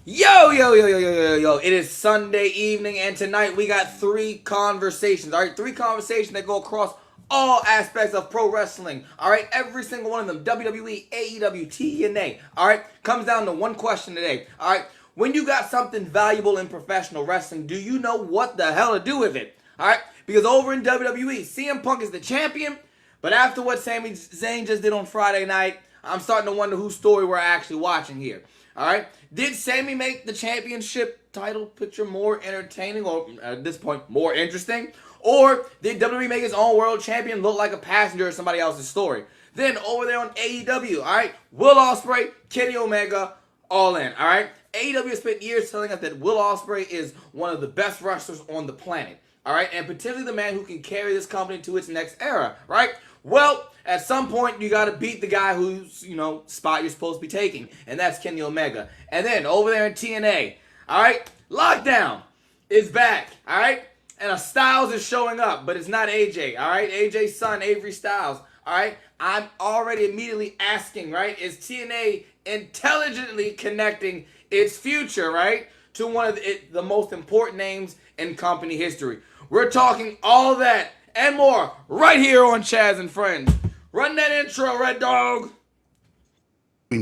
Yo, yo, yo, yo, yo, yo, yo. It is Sunday evening, and tonight we got three conversations. All right, three conversations that go across all aspects of pro wrestling. All right, every single one of them WWE, AEW, TNA. All right, comes down to one question today. All right, when you got something valuable in professional wrestling, do you know what the hell to do with it? All right, because over in WWE, CM Punk is the champion, but after what Sami Zayn just did on Friday night, I'm starting to wonder whose story we're actually watching here. All right. Did Sami make the championship title picture more entertaining, or at this point, more interesting? Or did WWE make his own world champion look like a passenger of somebody else's story? Then over there on AEW, all right, Will Ospreay, Kenny Omega, all in. All right. AEW has spent years telling us that Will Ospreay is one of the best wrestlers on the planet. All right, and particularly the man who can carry this company to its next era. Right. Well, at some point, you got to beat the guy whose, spot you're supposed to be taking. And that's Kenny Omega. And then over there in TNA, all right, Lockdown is back, all right? And Styles is showing up, but it's not AJ, all right? AJ's son, Avery Styles, all right? I'm already immediately asking, right, is TNA intelligently connecting its future, right, to one of the most important names in company history? We're talking all of that and more right here on Chaz and Friends. Run that intro, Red Dog.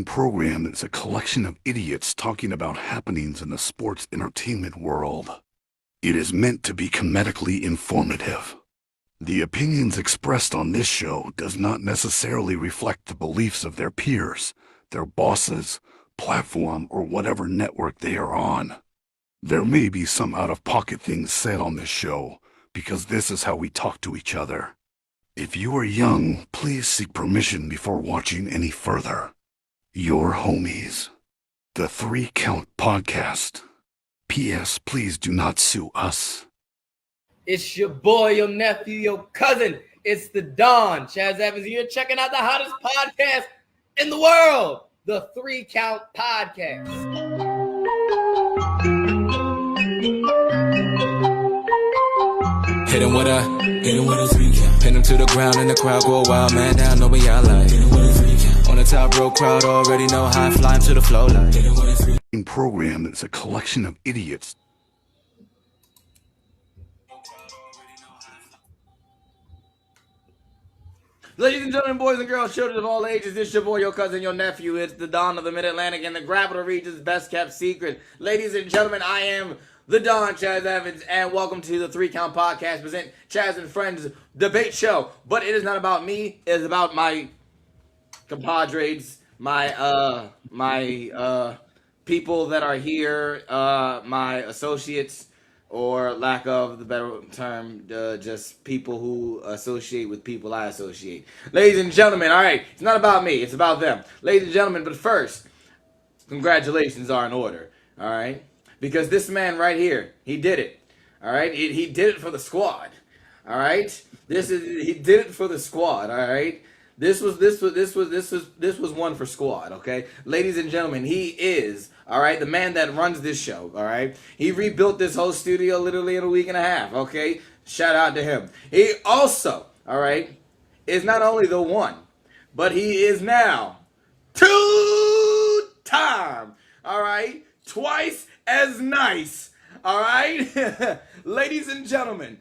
Program is a collection of idiots talking about happenings in the sports entertainment world. It is meant to be comedically informative. The opinions expressed on this show does not necessarily reflect the beliefs of their peers, their bosses, platform, or whatever network they are on. There may be some out-of-pocket things said on this show, because this is how we talk to each other. If you are young, please seek permission before watching any further. Your homies. The 3 Count Podcast. P.S. Please do not sue us. It's your boy, your nephew, your cousin. It's the Don. Chaz Evans here, checking out the hottest podcast in the world. The 3 Count Podcast. Hit him with a 3 count. Pin him to the ground and the crowd go wild, man down, know what y'all like. Hit him with a 3 count. On the top row, crowd already know how I fly him to the flow like. Hit him with a 3 count. Program is a collection of idiots. Ladies and gentlemen, boys and girls, children of all ages, this your boy, your cousin, your nephew. It's the Don of the Mid-Atlantic and the Capital Region's best kept secret. Ladies and gentlemen, I am the Don, Chaz Evans, and welcome to the 3 Count Podcast, present Chaz and Friends debate show. But it is not about me, it is about my compadres, my people that are here, my associates, or lack of the better term, just people who associate with people I associate. Ladies and gentlemen, all right, it's not about me, it's about them. Ladies and gentlemen, but first, congratulations are in order, all right? Because this man right here, he did it, all right? He did it for the squad, all right? He did it for the squad, all right? This was one for squad, okay? Ladies and gentlemen, he is, all right, the man that runs this show, all right? He rebuilt this whole studio literally in a week and a half, okay? Shout out to him. He also, all right, is not only the one, but he is now 2-time, all right? Twice as nice, all right? Ladies and gentlemen,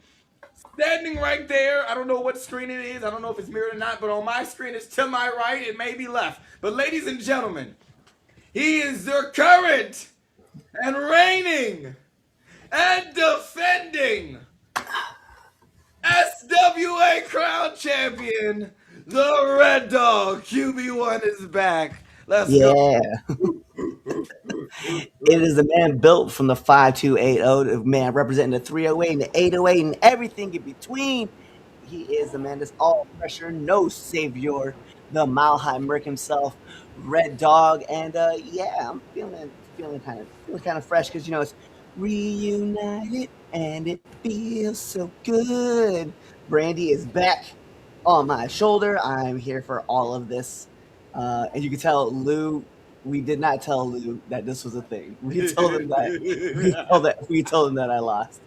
standing right there, I don't know what screen it is, I don't know if it's mirrored or not, but on my screen it's to my right, it may be left. But ladies and gentlemen, he is the current and reigning and defending SWA Crown Champion, the Red Dog. QB1 is back. Let's go. It is the man built from the 5280, the man representing the 308 and the 808 and everything in between. He is the man that's all pressure, no savior, the Mile High Merc himself, Red Dog. And I'm feeling kind of fresh because it's reunited and it feels so good. Brandy is back on my shoulder. I'm here for all of this. And you can tell Lou. We did not tell Lou that this was a thing. We told him that. We told him that I lost.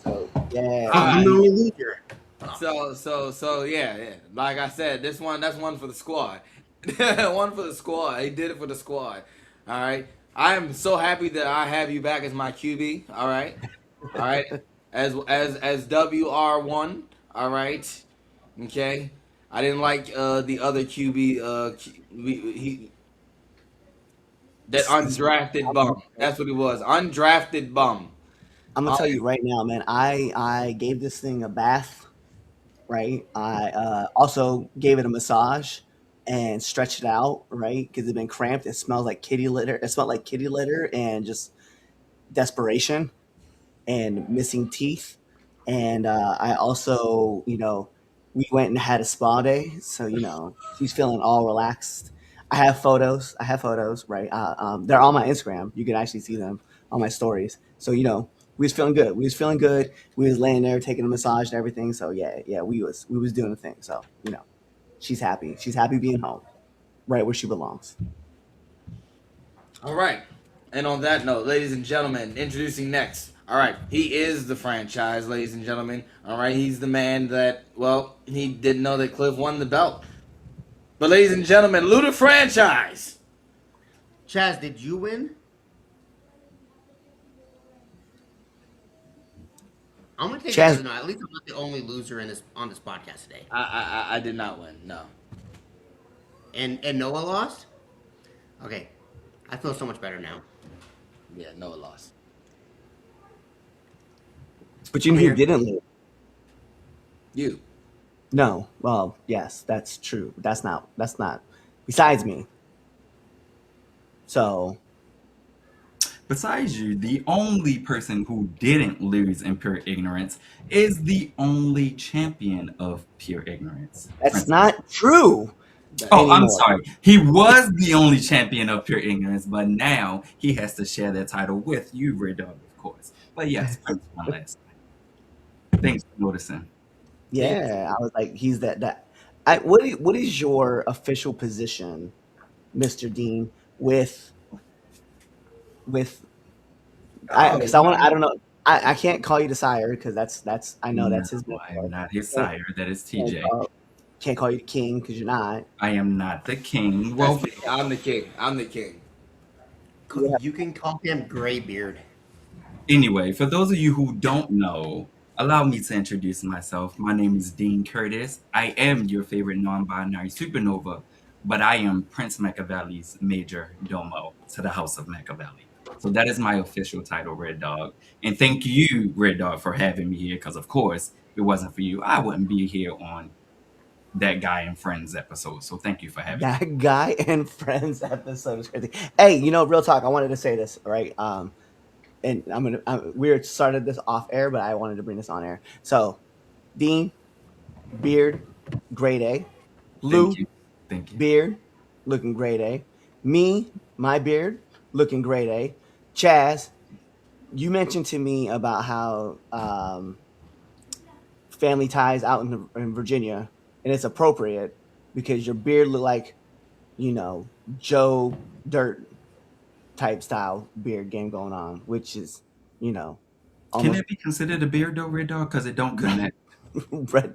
So yeah. So yeah. Like I said, that's one for the squad. One for the squad. He did it for the squad. All right. I am so happy that I have you back as my QB. All right. All right. As WR1. All right. Okay. I didn't like the other QB. He that undrafted bum. That's what it was. Undrafted bum. I'm gonna Um, tell you right now, man. I gave this thing a bath, right? I also gave it a massage and stretched it out, right? Because it's been cramped. It smells like kitty litter. It smelled like kitty litter and just desperation and missing teeth. And I also, we went and had a spa day, so she's feeling all relaxed. I have photos. Right? They're on my Instagram. You can actually see them on my stories. So we was feeling good. We was feeling good. We was laying there taking a massage and everything. So yeah, we was doing the thing. So she's happy. She's happy being home, right where she belongs. all right. And on that note, ladies and gentlemen, introducing next. All right, he is the franchise, ladies and gentlemen. All right, he's the man that, well, he didn't know that Cliff won the belt. But ladies and gentlemen, Lou the franchise. Chaz, did you win? I'm gonna take it Chaz, as no. At least I'm not the only loser in this on this podcast today. I did not win. No. And Noah lost. Okay, I feel so much better now. Yeah, Noah lost. but you know I'm who here. didn't lose? You. No. Well, yes, that's true. That's not. That's not. Besides me. So Besides you, the only person who didn't lose in pure ignorance is the only champion of pure ignorance. that's not true Oh, I'm anymore. sorry. He was the only champion of pure ignorance, but now he has to share that title with you, Red Dog, of course. But yes, Prince won last night. Thanks for noticing. Yeah, I was like, he's that. What is your official position, Mister Dean? With Oh, because I don't know. I can't call you the sire because that's I know No, that's his I am mentor. not his Can't, sire. That is can't TJ. call, can't call you the king because you're not. I am not the king. that's Well, me. I'm the king. I'm the king. Yeah. You can call him Graybeard. anyway, for those of you who don't know, allow me to introduce myself. My name is Dean Curtis. I am your favorite non-binary supernova, but I am Prince Machiavelli's major domo to the House of Machiavelli. So that is my official title, Red Dog. And thank you, Red Dog, for having me here, because of course, if it wasn't for you, I wouldn't be here on that Guy and Friends episode. So thank you for having me. That guy and friends episode is crazy. Hey, real talk. I wanted to say this, right? And we started this off air, but I wanted to bring this on air. So, Dean, beard, grade A. Thank Lou, you. Thank you. beard, looking grade A. Me, my beard, looking grade A. Chaz, you mentioned to me about how family ties out in Virginia, and it's appropriate because your beard look like, Joe Dirt type style beard game going on, which is, Can almost it be considered a beard though, Red Dog? Because it don't connect. red.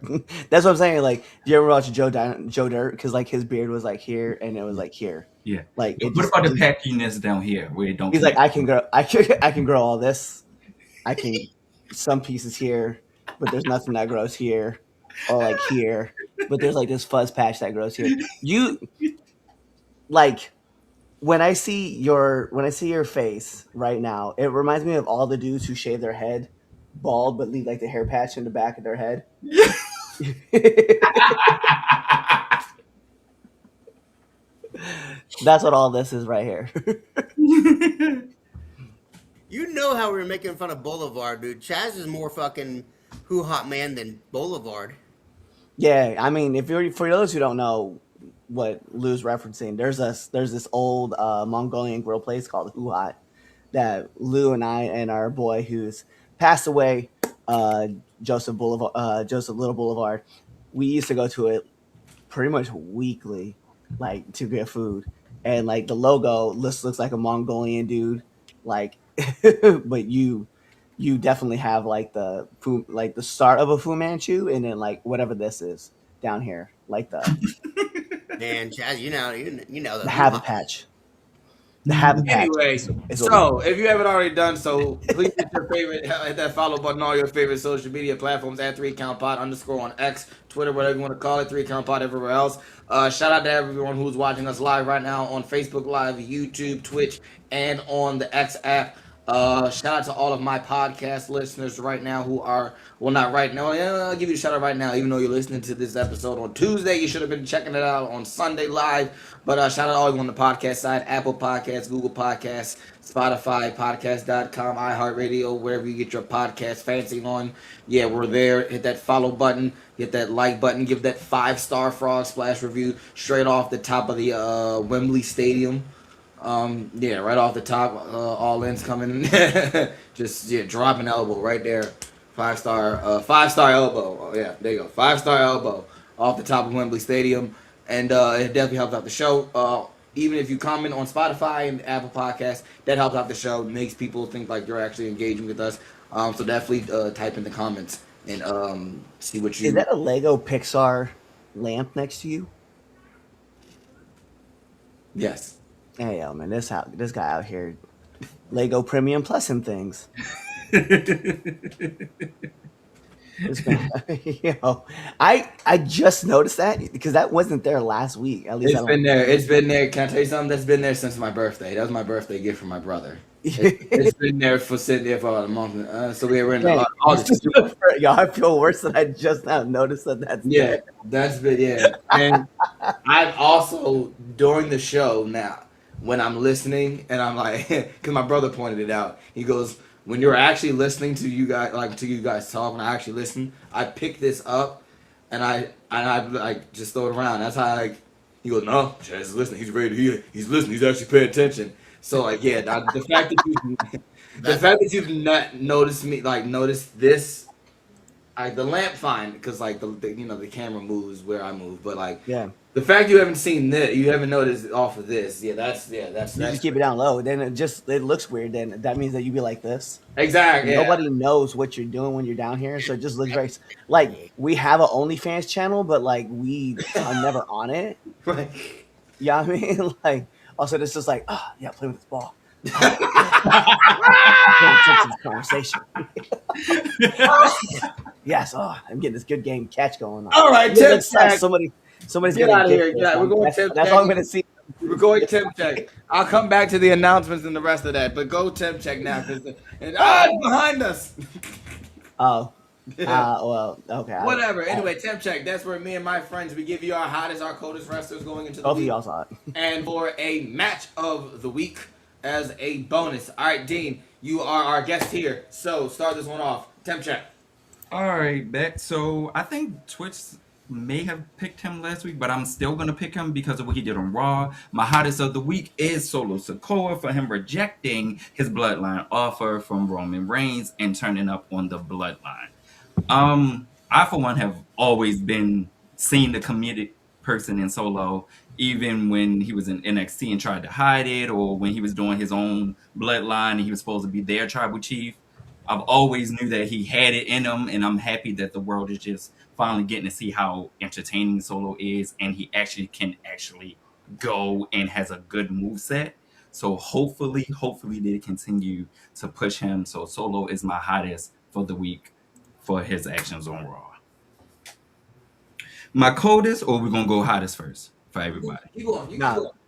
That's what I'm saying. Like, do you ever watch Joe Dirt? Because like his beard was like here, and it was like here. Yeah. Like it What just. about the packiness down here where it don't He's like, connect? I can grow all this. I can some pieces here, but there's nothing that grows here, or like here, but there's like this fuzz patch that grows here. You like when I see your face right now, it reminds me of all the dudes who shave their head bald but leave like the hair patch in the back of their head. That's what all this is right here. You know how we were making fun of Boulevard, dude. Chaz is more fucking who hot man than Boulevard. Yeah, I mean, if you're for those who don't know what Lou's referencing, there's this old Mongolian grill place called Huhat that Lou and I and our boy who's passed away, uh, Joseph Little Boulevard, we used to go to it pretty much weekly, like to get food, and like the logo looks like a Mongolian dude, like, but you definitely have like like the start of a Fu Manchu, and then like whatever this is down here, like Man, Chaz, you know The the habit patch. The habit patch Anyway, is what we so if you haven't already done so, please hit your favorite, hit that follow button on all your favorite social media platforms at 3countpod _ on X, Twitter, whatever you want to call it, 3countpod everywhere else. Shout out to everyone who's watching us live right now on Facebook Live, YouTube, Twitch, and on the X app. Shout out to all of my podcast listeners right now who are, well, not right now. Yeah, I'll give you a shout out right now, even though you're listening to this episode on Tuesday. You should have been checking it out on Sunday live. But shout out to all of you on the podcast side: Apple Podcasts, Google Podcasts, Spotify, podcast.com, iHeartRadio, wherever you get your podcast fancy on. Yeah, we're there. Hit that follow button, hit that like button, give that 5-star Frog Splash review straight off the top of the Wembley Stadium. Yeah, right off the top, all ins coming. Just dropping elbow right there. 5-star, 5-star elbow. Oh, yeah, there you go. 5-star elbow off the top of Wembley Stadium, and it definitely helps out the show. Even if you comment on Spotify and Apple Podcasts, that helps out the show. Makes people think like you're actually engaging with us. So definitely type in the comments and see what you. Is that a Lego Pixar lamp next to you? Yes. Hey, yo, man, this guy out here, Lego Premium Plus and things. This guy, I just noticed that because that wasn't there last week. At least It's been there. It's been there. Can I tell you something? That's been there since my birthday. That was my birthday gift from my brother. It's been there sitting there for about a month. So we were in August. Y'all, I feel worse that I just now noticed that's there. That's been And I've also during the show now when I'm listening and I'm like, because my brother pointed it out. He goes, when you're actually listening to you guys talk, when I actually listen, I pick this up and I like just throw it around. That's how he goes, no, Chaz is listening. He's ready to hear. He's listening. He's actually paying attention. So like the fact that you've not noticed me noticed this. The lamp fine because the camera moves where I move, but the fact you haven't seen this, you haven't noticed off of this. That's You just keep it down low. Then it looks weird. Then that means that you be like this. Exactly. Nobody knows what you're doing when you're down here, so it just looks very like we have an OnlyFans channel, but we are never on it. Right. Yeah, I mean, also this is yeah, play with this ball. Conversation. Yes, I'm getting this good game catch going on. All right, Tim check. Somebody's get out of here. Yeah, we're going Tim check. That's all I'm gonna see. We're going Tim check. I'll come back to the announcements and the rest of that, but go Tim check now because it's behind us. Oh. Well, okay. Whatever. Anyway, Temp Check. That's where me and my friends, we give you our hottest, our coldest wrestlers going into the Both of week. y'all saw it. And for a match of the week as a bonus. All right, Dean, you are our guest here. So start this one off. Temp Check. All right, Beck. So I think Twitch may have picked him last week, but I'm still going to pick him because of what he did on Raw. My hottest of the week is Solo Sikoa for him rejecting his Bloodline offer from Roman Reigns and turning up on the Bloodline. I, for one, have always been seen the comedic person in Solo, even when he was in NXT and tried to hide it, or when he was doing his own Bloodline and he was supposed to be their tribal chief. I've always knew that he had it in him, and I'm happy that the world is just finally getting to see how entertaining Solo is, and he can go and has a good moveset. So hopefully they continue to push him. So Solo is my hottest for the week for his actions on Raw. My coldest, or we're gonna go hottest first for everybody? Keep going.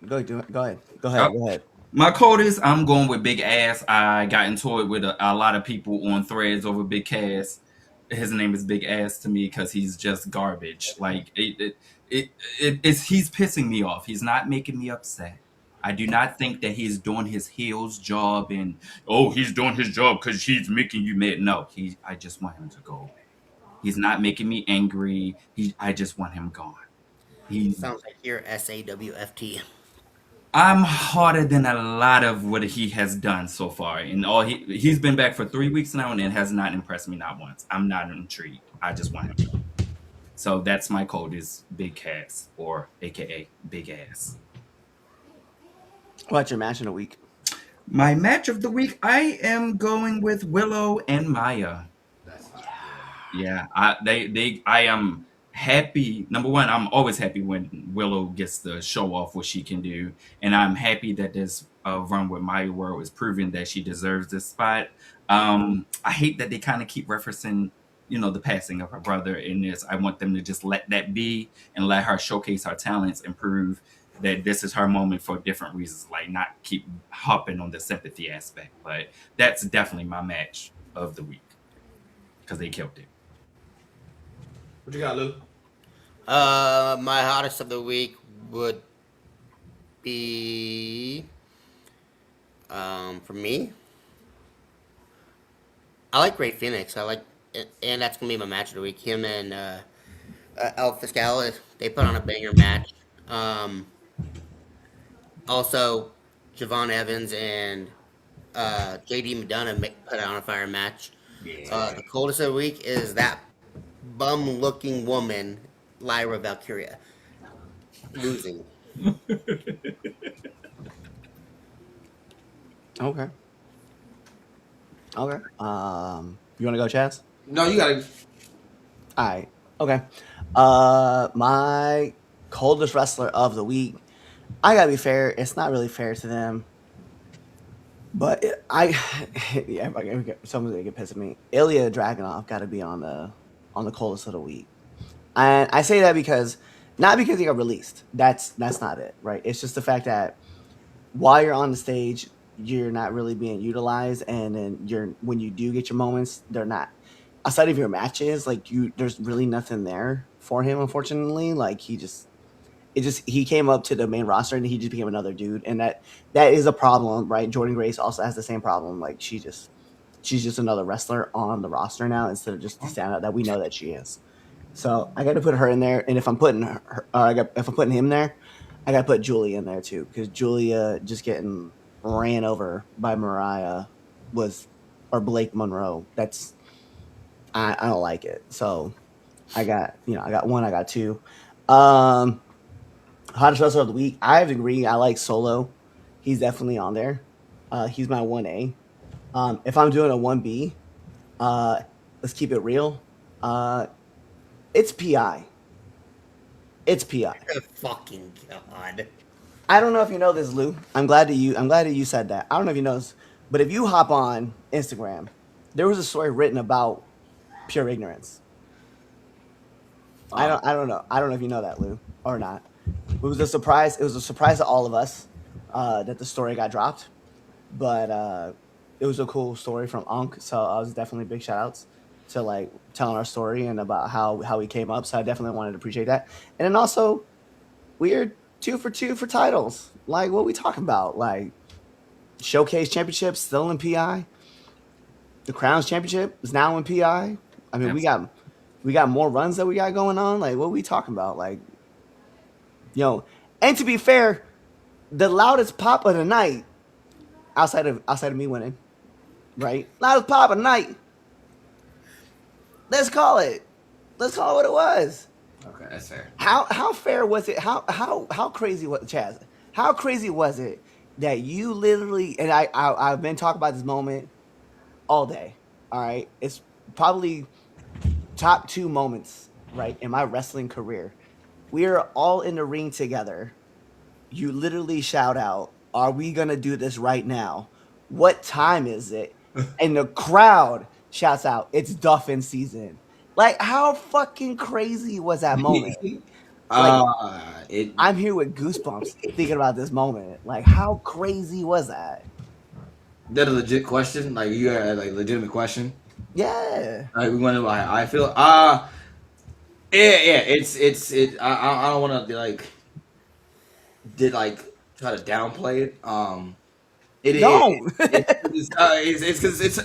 Go ahead. My coldest, I'm going with Big Ass. I got into it with a lot of people on threads over Big Cass. His name is Big Ass to me because he's just garbage. He's pissing me off. He's not making me upset. I do not think that he's doing his heel's job and he's doing his job because he's making you mad. No, I just want him to go away. He's not making me angry. I just want him gone. Sounds like you're SAWFT. I'm harder than a lot of what he has done so far, and he's been back for 3 weeks now, and it has not impressed me not once. I'm not intrigued. I just want him to go. So that's my code is Big Cass, or AKA Big Ass. What's your match in a week? My match of the week, I am going with Willow and Maya. Yeah, I am happy. Number one, I'm always happy when Willow gets to show off what she can do, and I'm happy that this run with Maya World is proving that she deserves this spot. I hate that they kind of keep referencing, the passing of her brother in this. I want them to just let that be and let her showcase her talents and prove that this is her moment for different reasons, like not keep hopping on the sympathy aspect. But that's definitely my match of the week because they killed it. What you got, Lou? My hottest of the week would be, for me, I like Great Phoenix. And that's gonna be my match of the week. Him and El Fiscal, they put on a banger match. Also, Javon Evans and JD McDonough put on a fire match. The coldest of the week is that bum-looking woman, Lyra Valkyria, losing. Okay. Okay. You want to go, Chaz? No, you gotta. All right. Okay. My coldest wrestler of the week. I gotta be fair. It's not really fair to them, but yeah, someone's gonna get pissed at me. Ilya Dragunov got to be on the coldest of the week, and I say that because not because he got released. That's not it, right? It's just the fact that while you're on the stage, you're not really being utilized, and then when you do get your moments, they're not. Aside of your matches, like there's really nothing there for him. Unfortunately, like he came up to the main roster and he just became another dude, and that is a problem, right? Jordan Grace also has the same problem. Like she's just another wrestler on the roster now instead of just the standout that we know that she is. So I got to put her in there, and if I'm putting if I'm putting him there, I got to put Julia in there too, because Julia just getting ran over by Mariah or Blake Monroe. That's I don't like it. So I got one, I got two. Hottest wrestler of the week. I have to agree. I like Solo. He's definitely on there. He's my 1A. If I'm doing a 1B, let's keep it real. It's PI. It's PI. Fucking God. I don't know if you know this, Lou. I'm glad that you said that. I don't know if you know this, but if you hop on Instagram, there was a story written about pure ignorance. I don't know. I don't know if you know that, Lou, or not. It was a surprise. It was a surprise to all of us that the story got dropped, but it was a cool story from Unk. So I was definitely big shout outs to like telling our story and about how we came up. So I definitely wanted to appreciate that. And then also, we're 2 for 2 for titles. Like what we talking about? Like Showcase Championship still in PI. The Crowns Championship is now in PI. I mean, we got more runs that we got going on. Like, what are we talking about? Like, and to be fair, the loudest pop of the night, outside of me winning, right? Loudest pop of the night. Let's call it what it was. Okay, that's fair. How fair was it? How crazy was Chaz? How crazy was it that you literally, and I've been talking about this moment all day. All right, it's probably top 2 moments, right, in my wrestling career. We are all in the ring together. You literally shout out, "Are we gonna do this right now? What time is it?" And the crowd shouts out, "It's Duffin season." Like, how fucking crazy was that moment? I'm here with goosebumps thinking about this moment. Like, how crazy was that? That a legit question? Like you had like legitimate question? Yeah. Like we want to like I feel yeah. I don't want to try to downplay it. It's because it's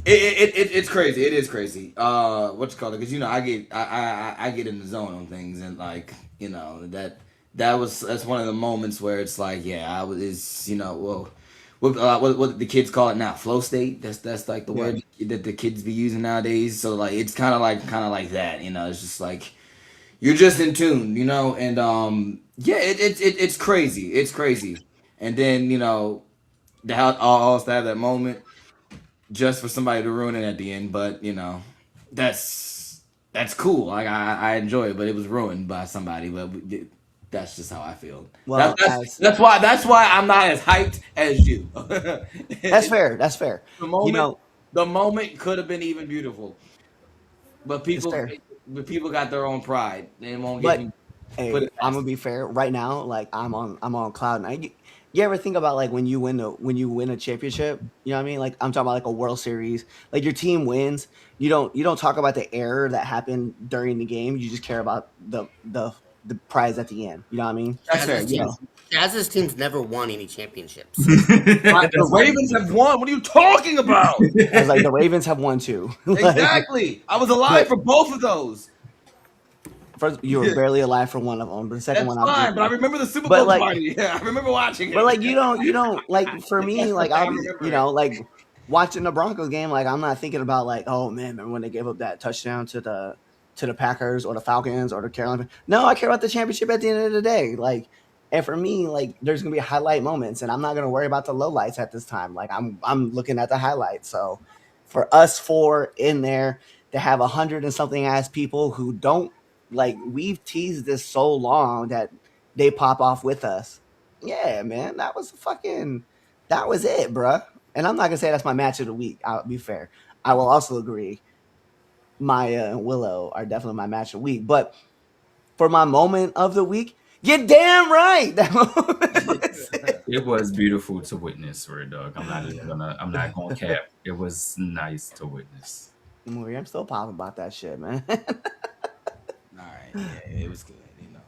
it's crazy. It is crazy. What's it called? Because I get in the zone on things, and like that's one of the moments where it's like I was what the kids call it now, flow state. That's like the word that the kids be using nowadays. So like it's kind of like that. It's just like you're just in tune, and it's crazy. It's crazy, and then to have that moment just for somebody to ruin it at the end. But that's that's cool. Like I enjoy it, but it was ruined by somebody. But that's just how I feel. Well, That's why I'm not as hyped as you. that's fair. That's fair. The You moment know, the moment could have been even beautiful, but it's fair. people got their own pride. They won't get But me put hey, it I'm past gonna them. be fair. Right now, like I'm on cloud nine. You ever think about like when you win a championship? You know what I mean? Like I'm talking about like a World Series. Like your team wins. You don't talk about the error that happened during the game. You just care about the prize at the end. You know what I mean? That's fair. Chaz's Yes. teams, Chaz's teams never won any championships. The Ravens have won. What are you talking about? I was like the Ravens have won too. Like, Exactly. I was alive but for both of those. first, you were barely alive for one of them, but the second That's one, I believe fine, but I you. remember the Super But Bowl like, party. Yeah, I remember watching but it. like you don't like for me like I I'll be remember it. like watching the Broncos game like I'm not thinking about like oh man remember when they gave up that touchdown to the Packers or the Falcons or the Carolina. No, I care about the championship at the end of the day. Like, and for me like there's gonna be highlight moments and I'm not gonna worry about the lowlights at this time. Like I'm looking at the highlights. So for us four in there to have 100 and something ass people who don't like we've teased this so long that they pop off with us. Yeah, man, that was it, bruh. And I'm not gonna say that's my match of the week. I'll be fair. I will also agree. Maya and Willow are definitely my match of the week. But for my moment of the week, you're damn right. That moment It was beautiful to witness, Red Dog. I'm not gonna cap. It was nice to witness. I'm still popping about that shit, man. All right, yeah, it was good. You know,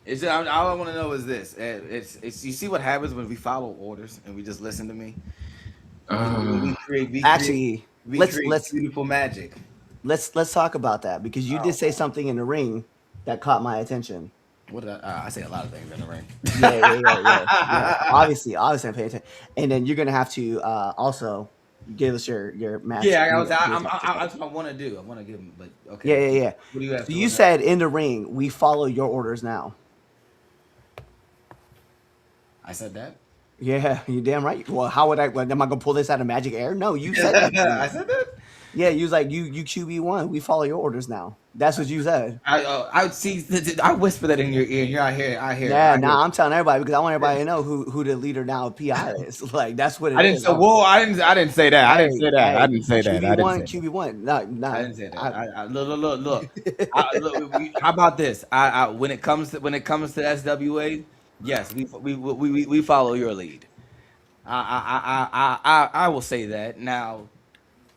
it's all I want to know is this: it's you see what happens when we follow orders and we just listen to me. Uh, Actually, We create beautiful magic. let's talk about that because you did Oh, say something in the ring that caught my attention. what did I say? A lot of things in the ring. Yeah. Obviously, I'm paying attention. And then you're gonna have to also give us your match. Yeah, that's what I want to do. I want to give them, but okay. Yeah. What do you have So to? you said in the ring, we follow your orders now. I said that. Yeah, you damn right. Well, how would am I gonna pull this out of magic air? No, you said that. I said that. Yeah, you was like you QB1. We follow your orders now. That's what you said. I would see. I whisper that in your ear. You're I hear. Yeah, now I'm telling everybody because I want everybody to know who the leader now of PI is. Like that's what it I didn't is. say. Whoa! I didn't say that. I didn't say that. I didn't say that. I didn't say that. QB1. No. I didn't say that. Look. How about this? When it comes to SWA, yes, we follow your lead. I will say that now.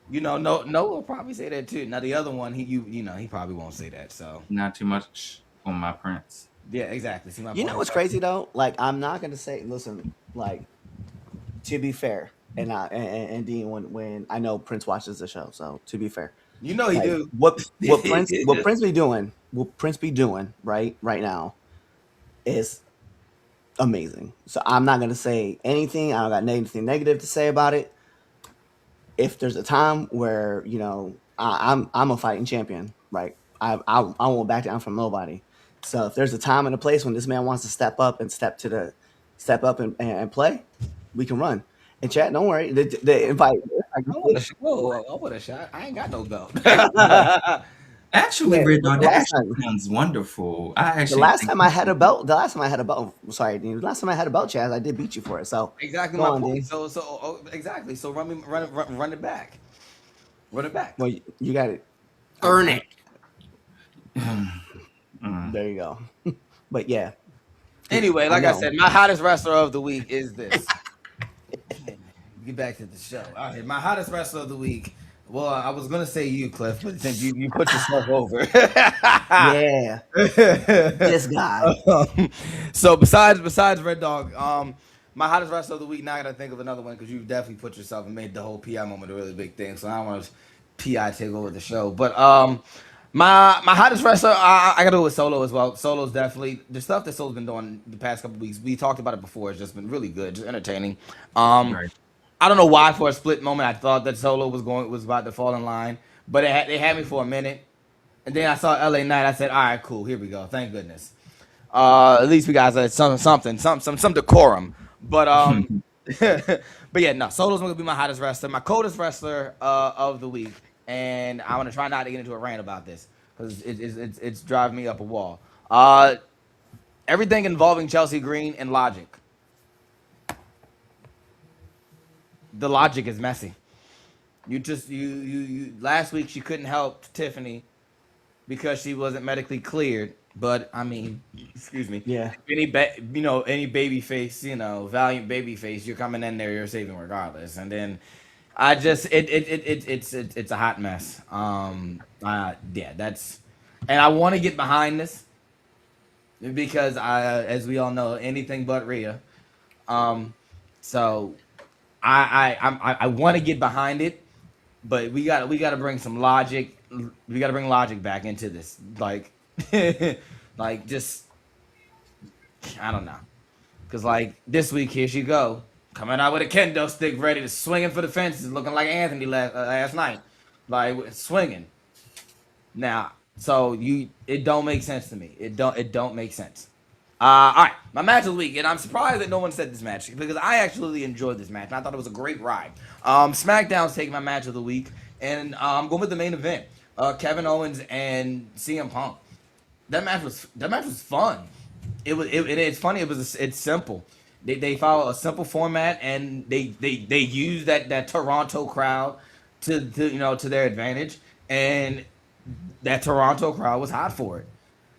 You know, no will probably say that too. Now the other one, he probably won't say that. So not too much on my prince. yeah, exactly. See my You point? know what's crazy though? Like I'm not gonna say. Listen, like to be fair, and Dean when I know Prince watches the show, so to be fair, You know he like do. what Prince be doing right now is amazing. So I'm not gonna say anything. I don't got anything negative to say about it. If there's a time where I'm a fighting champion, right? I won't back down from nobody. So if there's a time and a place when this man wants to step up and play, we can run. And chat, don't worry. The invite. I want a shot. I ain't got no belt. Actually, Yeah, Red Dog, the that last actually time, sounds wonderful. I the actually last think time I had a belt, sorry, the last time I had a belt, Chaz, I did beat you for it. So Exactly go my on, point. Dean. Exactly. So run it back. Run it back. Well, you got it. Earn it. There you go. But yeah, Anyway, like I said, my hottest wrestler of the week is this. Get back to the show. All right, my hottest wrestler of the week. Well, I was gonna say you, Cliff, but since you put yourself over. Yeah, this guy. So besides Red Dog, my hottest wrestler of the week. Now I gotta think of another one because you definitely put yourself and made the whole PI moment a really big thing. So I don't want to PI take over the show, but my hottest wrestler, I gotta go with Solo as well. Solo's definitely the stuff that Solo's been doing the past couple weeks. We talked about it before. It's just been really good, just entertaining. right. I don't know why for a split moment I thought that Solo was about to fall in line, but they had me for a minute, and then I saw LA Knight. I said, all right, cool, here we go. Thank goodness. At least we got some decorum. But but yeah, no, Solo's gonna be my hottest wrestler, my coldest wrestler of the week, and I'm gonna try not to get into a rant about this. because it's driving me up a wall. Everything involving Chelsea Green and logic. The logic is messy. You last week she couldn't help Tiffany because she wasn't medically cleared. But I mean, excuse me. Yeah. Any baby face, valiant baby face, you're coming in there, you're saving regardless. And then I just it's a hot mess. Yeah, that's, and I want to get behind this because as we all know, anything but Rhea. Um, so I want to get behind it, but we got to bring some logic. We got to bring logic back into this, like, like just I don't know, cause like this week here she go coming out with a kendo stick, ready to swinging for the fences, looking like Anthony last night, like swinging. Now, so it don't make sense to me. It don't make sense. All right, my match of the week, and I'm surprised that no one said this match because I actually enjoyed this match and I thought it was a great ride. SmackDown's taking my match of the week, and I'm going with the main event, Kevin Owens and CM Punk. That match was fun. It's funny. It's simple. They follow a simple format and they use that Toronto crowd to their advantage, and that Toronto crowd was hot for it.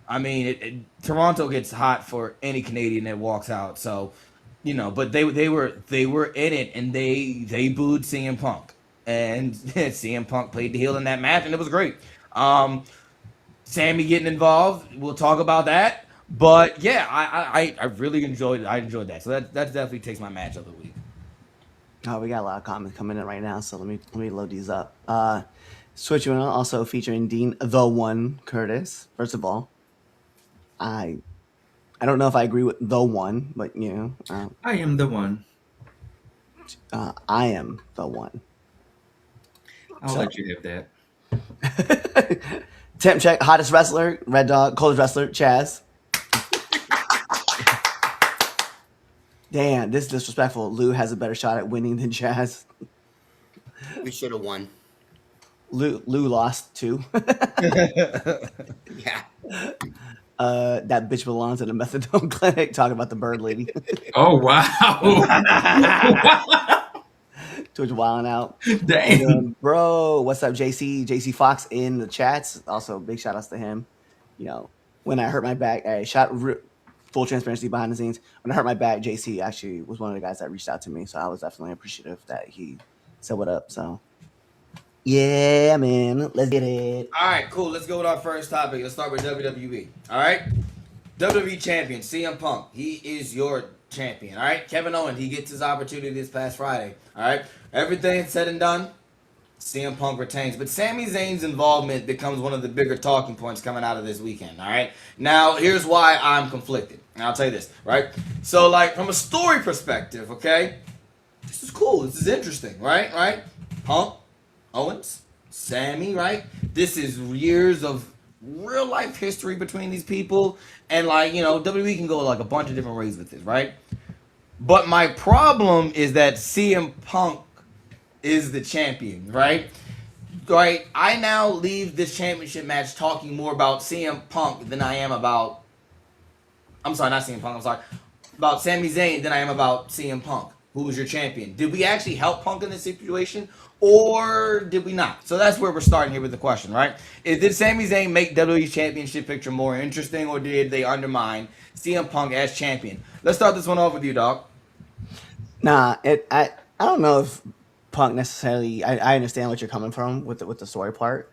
I mean, Toronto gets hot for any Canadian that walks out. So, but they were in it, and they booed CM Punk, and CM Punk played the heel in that match, and it was great. Sammy getting involved, we'll talk about that. But yeah, I really enjoyed it. I enjoyed that. So that definitely takes my match of the week. Oh, we got a lot of comments coming in right now, so let me load these up. Switch on also featuring Dean the One Curtis. First of all, I don't know if I agree with the one, but I am the one. I am the one. I'll let you have that. Temp check, hottest wrestler, Red Dog, coldest wrestler, Chaz. Damn, this is disrespectful. Lou has a better shot at winning than Chaz. We should have won. Lou lost too. Yeah. That bitch belongs in a methadone clinic. Talking about the bird lady. Oh wow! Twitch wilding out. Dang, Bro, what's up, JC Fox in the chats. Also, big shout outs to him. When I hurt my back, full transparency behind the scenes. When I hurt my back, JC actually was one of the guys that reached out to me, so I was definitely appreciative that he said what up. So, yeah, man, let's get it. All right, cool. Let's go with our first topic. Let's start with WWE. All right, WWE champion CM Punk. He is your champion. All right, Kevin Owens. He gets his opportunity this past Friday. All right, everything said and done, CM Punk retains. But Sami Zayn's involvement becomes one of the bigger talking points coming out of this weekend. All right, now here's why I'm conflicted. And I'll tell you this. Right, so like from a story perspective, okay, this is cool. This is interesting. Right, Punk, Owens, Sammy, right? This is years of real life history between these people, and WWE can go like a bunch of different ways with this, right? But my problem is that CM Punk is the champion, right? Right? I now leave this championship match talking more about CM Punk than I am about. I'm sorry, not CM Punk. I'm sorry, about Sami Zayn than I am about CM Punk, who was your champion. Did we actually help Punk in this situation? Or did we not? So that's where we're starting here with the question, right? Did Sami Zayn make WWE's championship picture more interesting, or did they undermine CM Punk as champion? Let's start this one off with you, dog. Nah, I don't know if Punk necessarily. I understand what you're coming from with the story part.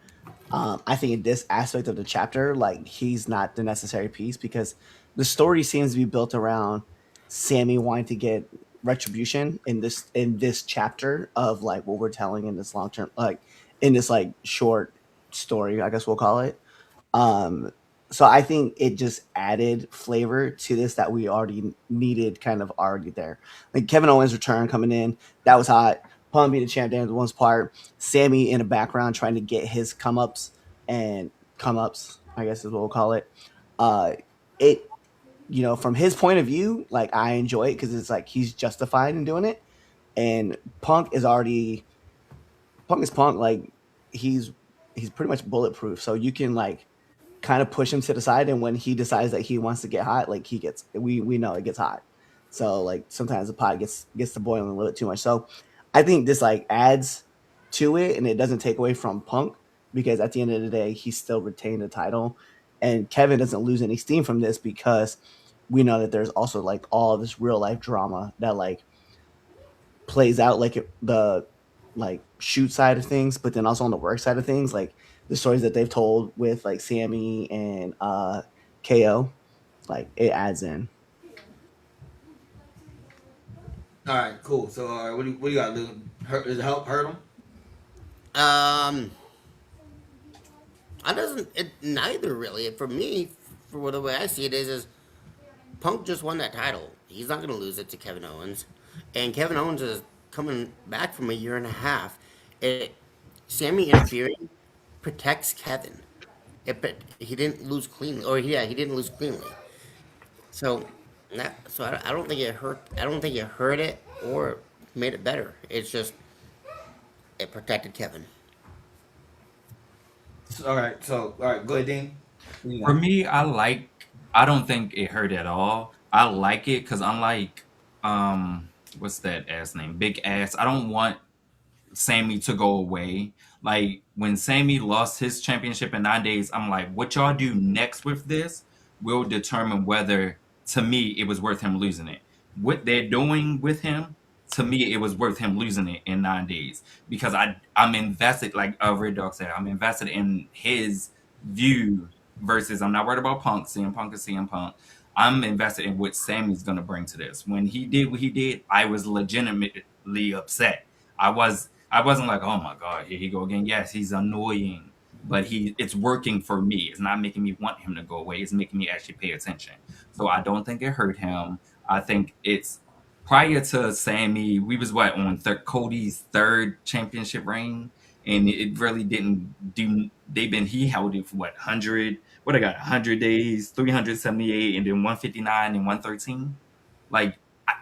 I think in this aspect of the chapter, like he's not the necessary piece because the story seems to be built around Sammy wanting to get retribution in this chapter of like what we're telling in this long term, like in this like short story, I guess we'll call it. So I think it just added flavor to this that we already needed, kind of already there. Like Kevin Owens' return coming in, that was hot. Punk being the champ, that was one part. Sammy in the background trying to get his come ups, I guess is what we'll call it. It from his point of view, like I enjoy it because it's like he's justified in doing it, and Punk is Punk. Like he's pretty much bulletproof, so you can like kind of push him to the side, and when he decides that he wants to get hot, like we know it gets hot. So like sometimes the pot gets to boiling a little bit too much. So I think this like adds to it, and it doesn't take away from Punk, because at the end of the day, he still retained the title, and Kevin doesn't lose any steam from this, because we know that there's also like all this real life drama that like plays out, like the like shoot side of things, but then also on the work side of things, like the stories that they've told with like Sammy and KO, like it adds in. All right, cool. So, what do you got, Lou? Does it hurt him? I doesn't. It neither really. For me, for the way I see it is Punk just won that title. He's not going to lose it to Kevin Owens, and Kevin Owens is coming back from a year and a half. Sammy interfering protects Kevin. He didn't lose cleanly, or yeah, he didn't lose cleanly. So, I don't think it hurt. I don't think it hurt it or made it better. It's just it protected Kevin. All right, so all right, go ahead, Dean. For me, I don't think it hurt at all. I like it because unlike what's that ass name? Big Ass. I don't want Sammy to go away. Like when Sammy lost his championship in 9 days, I'm like, what y'all do next with this will determine whether, to me, it was worth him losing it. What they're doing with him, to me, it was worth him losing it in 9 days, because I'm invested, like Red Dog said, I'm invested in his view versus I'm not worried about Punk. CM Punk is CM Punk. I'm invested in what Sammy's going to bring to this. When he did what he did, I was legitimately upset. I wasn't like, oh my God, here he go again. Yes, he's annoying, but it's working for me. It's not making me want him to go away. It's making me actually pay attention. So I don't think it hurt him. I think it's prior to Sammy, we was on Cody's third championship reign, and it really didn't do. He held it for 100. What I got 100 days, 378, and then 159 and 113. Like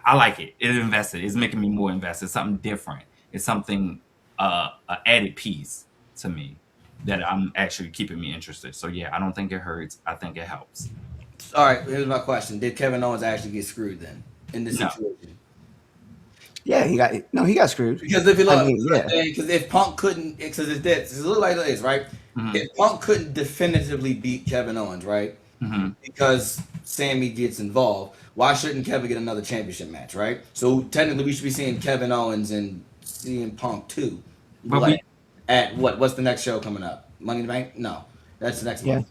I like it. It's invested. It's making me more invested. Something different. It's something an added piece to me that I'm actually keeping me interested. So yeah, I don't think it hurts. I think it helps. All right, here's my question: did Kevin Owens actually get screwed then in this No. situation? Yeah, he got screwed. Because if you look, yeah. because if Punk couldn't, because it looked like this, right? Mhm. If Punk couldn't definitively beat Kevin Owens, right? Mhm. Because Sammy gets involved, why shouldn't Kevin get another championship match, right? So technically, we should be seeing Kevin Owens and CM Punk too. But like, at what's the next show coming up? Money in the Bank? No, that's the next month.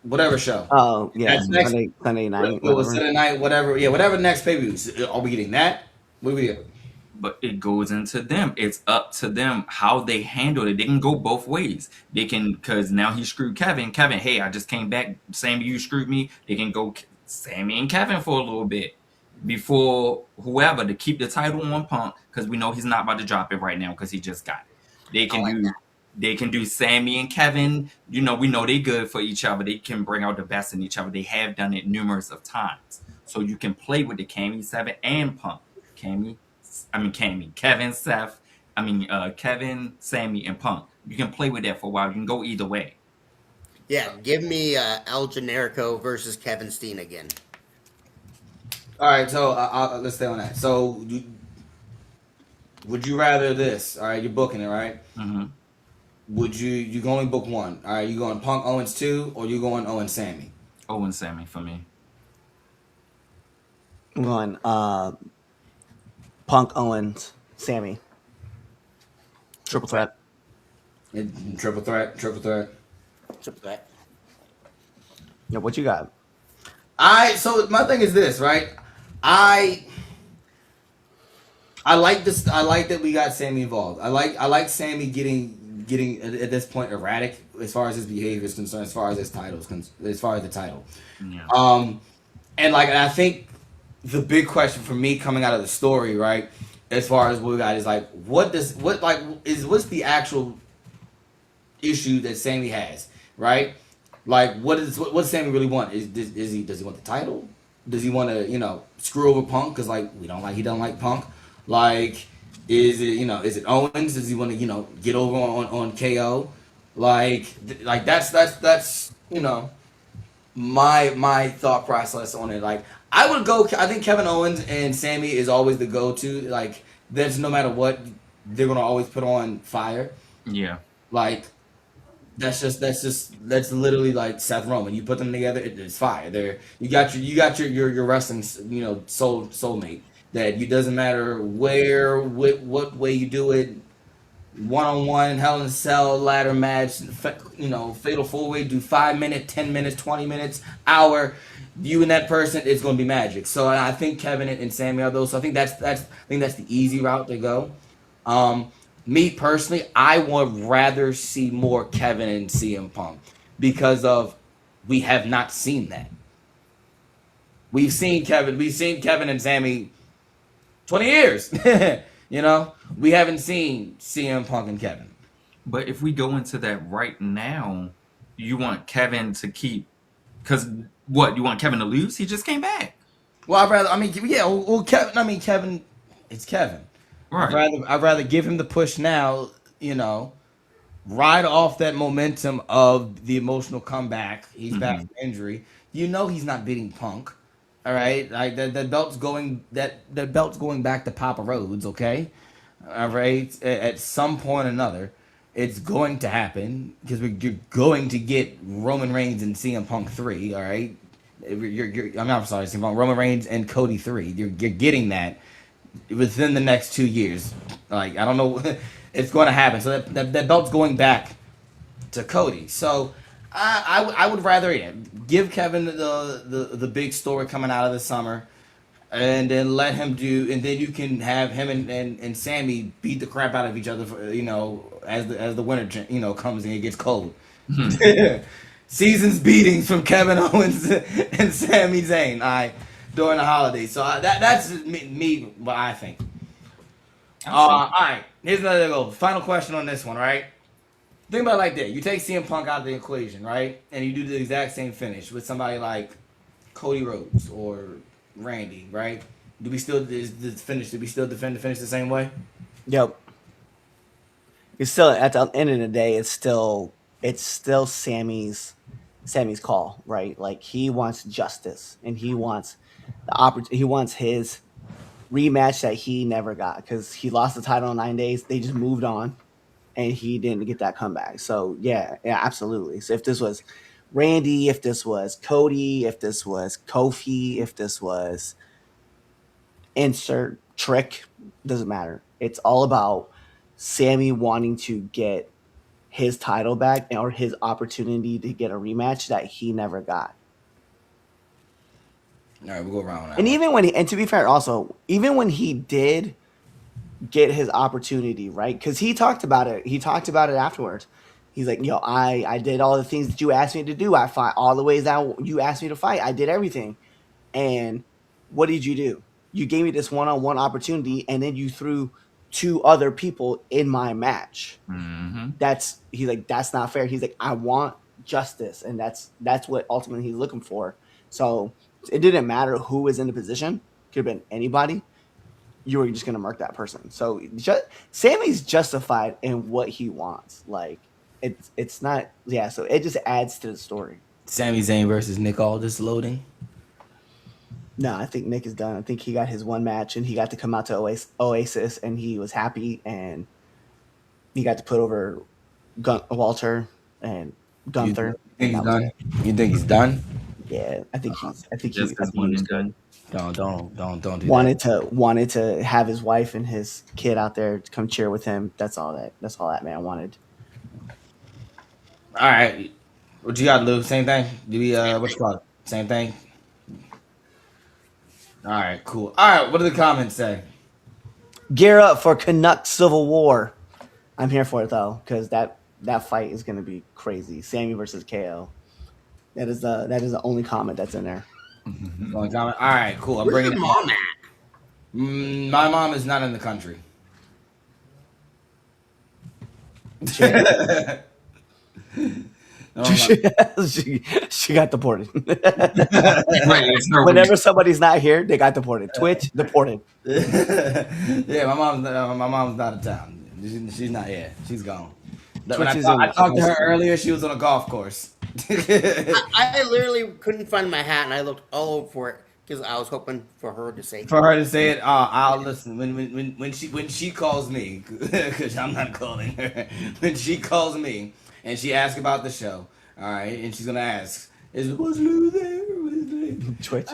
Whatever show. Oh yeah, That's next Sunday night. It was Sunday night, whatever. Yeah, whatever the next pay-per-view. Are we getting that? What are we getting? But it goes into them. It's up to them how they handle it. They can go both ways. They can, because now he screwed Kevin. Kevin, hey, I just came back. Sammy, you screwed me. They can go Sammy and Kevin for a little bit before whoever to keep the title on Punk, because we know he's not about to drop it right now because he just got it. They can do Sammy and Kevin. We know they good for each other. They can bring out the best in each other. They have done it numerous of times. So you can play with the Cammy 7 and Punk. Kevin, Seth, Kevin, Sammy, and Punk. You can play with that for a while. You can go either way. Yeah, give me El Generico versus Kevin Steen again. All right, so let's stay on that. So, would you rather this? All right, you're booking it, right? Mm-hmm. Would you can only book one? All right, you going Punk Owens 2, or you going Owens Sammy? Owens Sammy for me. I'm going Punk Owens Sammy. Triple threat. Triple threat. Triple threat. Yeah, what you got? So my thing is this, right? I like this. I like that we got Sammy involved. I like Sammy getting at this point erratic as far as his behavior is concerned, as far as his as far as the title. Yeah. And I think the big question for me coming out of the story, right, as far as what we got is like, what's the actual issue that Sammy has, right? Like, what does Sammy really want? Does he want the title? Does he want to screw over Punk because he don't like Punk? Like, is it Owens? Does he want to get over on KO? Like that's my thought process on it. Like I would go. I think Kevin Owens and Sammy is always the go-to. Like there's no matter what, they're gonna always put on fire. Yeah. Like that's literally like Seth Roman. You put them together, it's fire. You got your wrestling soulmate that you doesn't matter where what way you do it. 1-on-1, Hell in a Cell, ladder match, fatal four-way, do 5 minutes, 10 minutes, 20 minutes, hour. You and that person, it's going to be magic. So I think Kevin and Sammy are those. So I think that's the easy route to go. Me personally, I would rather see more Kevin and CM Punk because of we have not seen that. We've seen Kevin and Sammy 20 years. We haven't seen CM Punk and Kevin. But if we go into that right now, you want Kevin to keep, because what, you want Kevin to lose? He just came back. Well, Kevin, it's Kevin. Right. I'd rather give him the push now, ride off that momentum of the emotional comeback. He's back from injury. He's not beating Punk. All right, like that belt's going back to Papa Rhodes, okay? All right, at some point or another, it's going to happen because you're going to get Roman Reigns and CM Punk 3. All right, I'm sorry, CM Punk, Roman Reigns and Cody 3. You're getting that within the next 2 years. Like I don't know, it's going to happen. So that belt's going back to Cody. So. I would rather give Kevin the big story coming out of the summer, and then let him and then you can have him and Sammy beat the crap out of each other for, as the winter comes and it gets cold. Seasons beatings from Kevin Owens and Sami Zayn during the holidays. So that's me what I think. All right, here's another go. Final question on this one, right? Think about it like that. You take CM Punk out of the equation, right? And you do the exact same finish with somebody like Cody Rhodes or Randy, right? Do we still defend the finish the same way? Yep. It's still at the end of the day, it's still Sammy's call, right? Like he wants justice and he wants he wants his rematch that he never got because he lost the title in 9 days. They just moved on. And he didn't get that comeback. So, yeah, absolutely. So, if this was Randy, if this was Cody, if this was Kofi, if this was insert Trick, doesn't matter. It's all about Sammy wanting to get his title back or his opportunity to get a rematch that he never got. All right, we'll go around. And even and to be fair, also, even when he did get his opportunity, right? Because he talked about it. He talked about it afterwards. He's like, I did all the things that you asked me to do. I fought all the ways that you asked me to fight. I did everything. And what did you do? You gave me this one-on-one opportunity, and then you threw 2 other people in my match. Mm-hmm. He's like, that's not fair. He's like, I want justice, and that's what ultimately he's looking for. So it didn't matter who was in the position. Could have been anybody. You were just going to mark that person. So Sammy's justified in what he wants. Like it's not, so it just adds to the story. Sami Zayn versus Nick Aldis loading. No, I think Nick is done. I think he got his one match and he got to come out to Oasis and he was happy and he got to put over Walter and Gunther. You think he's done? You think he's done? Yeah, I think he's done. Don't do wanted that. wanted to have his wife and his kid out there to come cheer with him. That's all that man wanted. All right, what you got, Lou? Same thing. Do we what you call it? Same thing. All right, cool. All right, what do the comments say? Gear up for Canuck Civil War. I'm here for it though, because that fight is going to be crazy. Sammy versus KO. That is the only comment that's in there. Only comment. All right, cool. I'm bringing your mom at? My mom is not in the country. She got deported. Whenever somebody's not here, they got deported. Twitch deported. Yeah, my mom's not in town. She's not here. She's gone. When Twitch is I in talked to high her school. earlier, she was on a golf course. I literally couldn't find my hat, and I looked all over for it because I was hoping for her to say. For her to say it, I'll listen when she calls me, because I'm not calling her. When she calls me and she asks about the show, all right, and she's gonna ask, was Lou there? Twitch.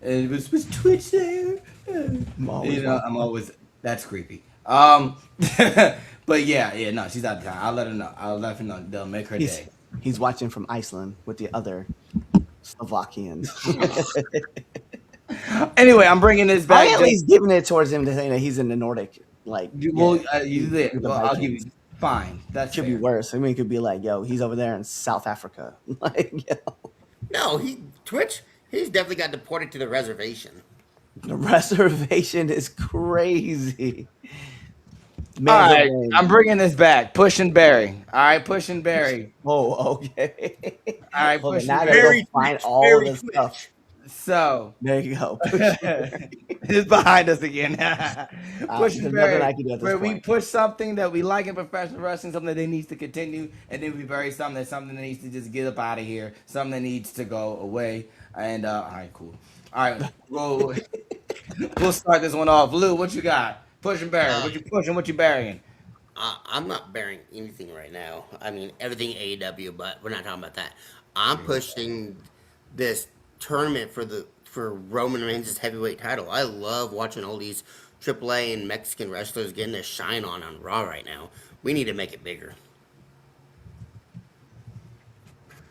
Was Twitch there? I'm always I'm always that's creepy. But yeah, no, she's out of town. I'll let her know. I'll let her know. They'll make her day. He's watching from Iceland with the other Slovakians. Anyway, I'm bringing this back. I at least giving it towards him to say that he's in the Nordic. Like, you there? with the Well, I'll give you Vikings. fine. That Could be worse. I mean, it could be like, yo, he's over there in South Africa. Like, yo, No, Twitch. He's definitely got deported to the reservation. the reservation is crazy. Man, All right, man. I'm bringing this back. Push and Barry. All right, Push and Barry. Oh, okay. All right, Hold on, Push now I and gotta Barry. go find all of this stuff. So There you go. it's behind us again. Push There's and nothing Barry, I can do at this where we point. push something that we like in professional wrestling, something that needs to continue, and then we bury something that needs to just get up out of here, something that needs to go away. And all right, cool. All right, we'll start this one off. Lou, what you got? Push and Barry. What you pushing? What you burying? I'm not bearing anything right now. I mean, everything AEW, but we're not talking about that. I'm pushing this tournament for Roman Reigns' heavyweight title. I love watching all these AAA and Mexican wrestlers getting their shine on Raw right now. We need to make it bigger.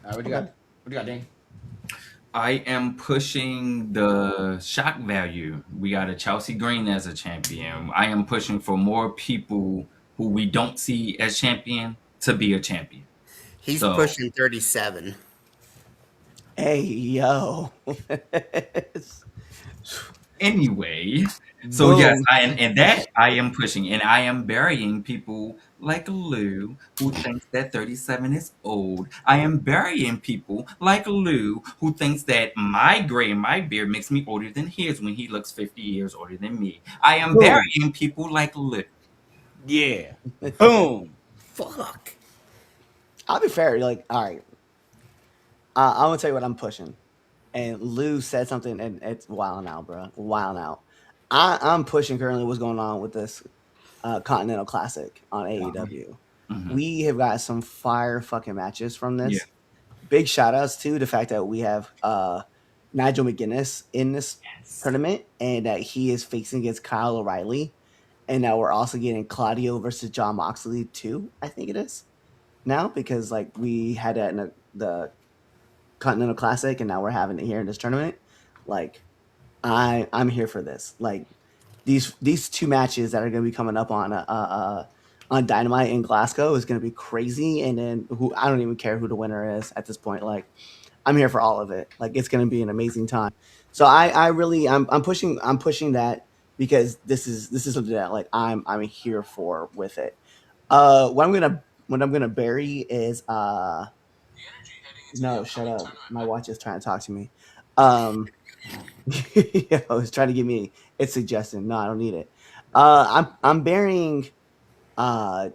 All right, what you got? What you got, Dean? I am pushing the shock value. We got a Chelsea Green as a champion. I am pushing for more people who we don't see as champion to be a champion. He's So- pushing 37. Hey, yo. Anyway, so Boom. yes, I am pushing, and I am burying people like Lou who thinks that 37 is old. I am burying people like Lou who thinks that my gray and my beard makes me older than his when he looks 50 years older than me. I am Boom. burying people like Lou. Yeah. Boom. Fuck. I'll be fair. Like, all right. I'm going to tell you what I'm pushing. And Lou said something, and it's wilding out, bro. Wilding out. I'm pushing currently what's going on with this Continental Classic on AEW. Mhm. We have got some fire fucking matches from this. Yeah. Big shout outs to the fact that we have Nigel McGuinness in this tournament, and that he is facing against Kyle O'Reilly. And now we're also getting Claudio versus John Moxley too, I think it is. Now, because like we had that in the Continental Classic, and now we're having it here in this tournament. Like, I'm here for this. Like, these two matches that are going to be coming up on Dynamite in Glasgow is going to be crazy. And then I don't even care who the winner is at this point. Like, I'm here for all of it. Like, it's going to be an amazing time. So I'm pushing that because this is something that like I'm here for with it. What I'm gonna bury is no, shut up. My watch is trying to talk to me. It's trying to give me its suggestion. No, I don't need it. I'm burying I'm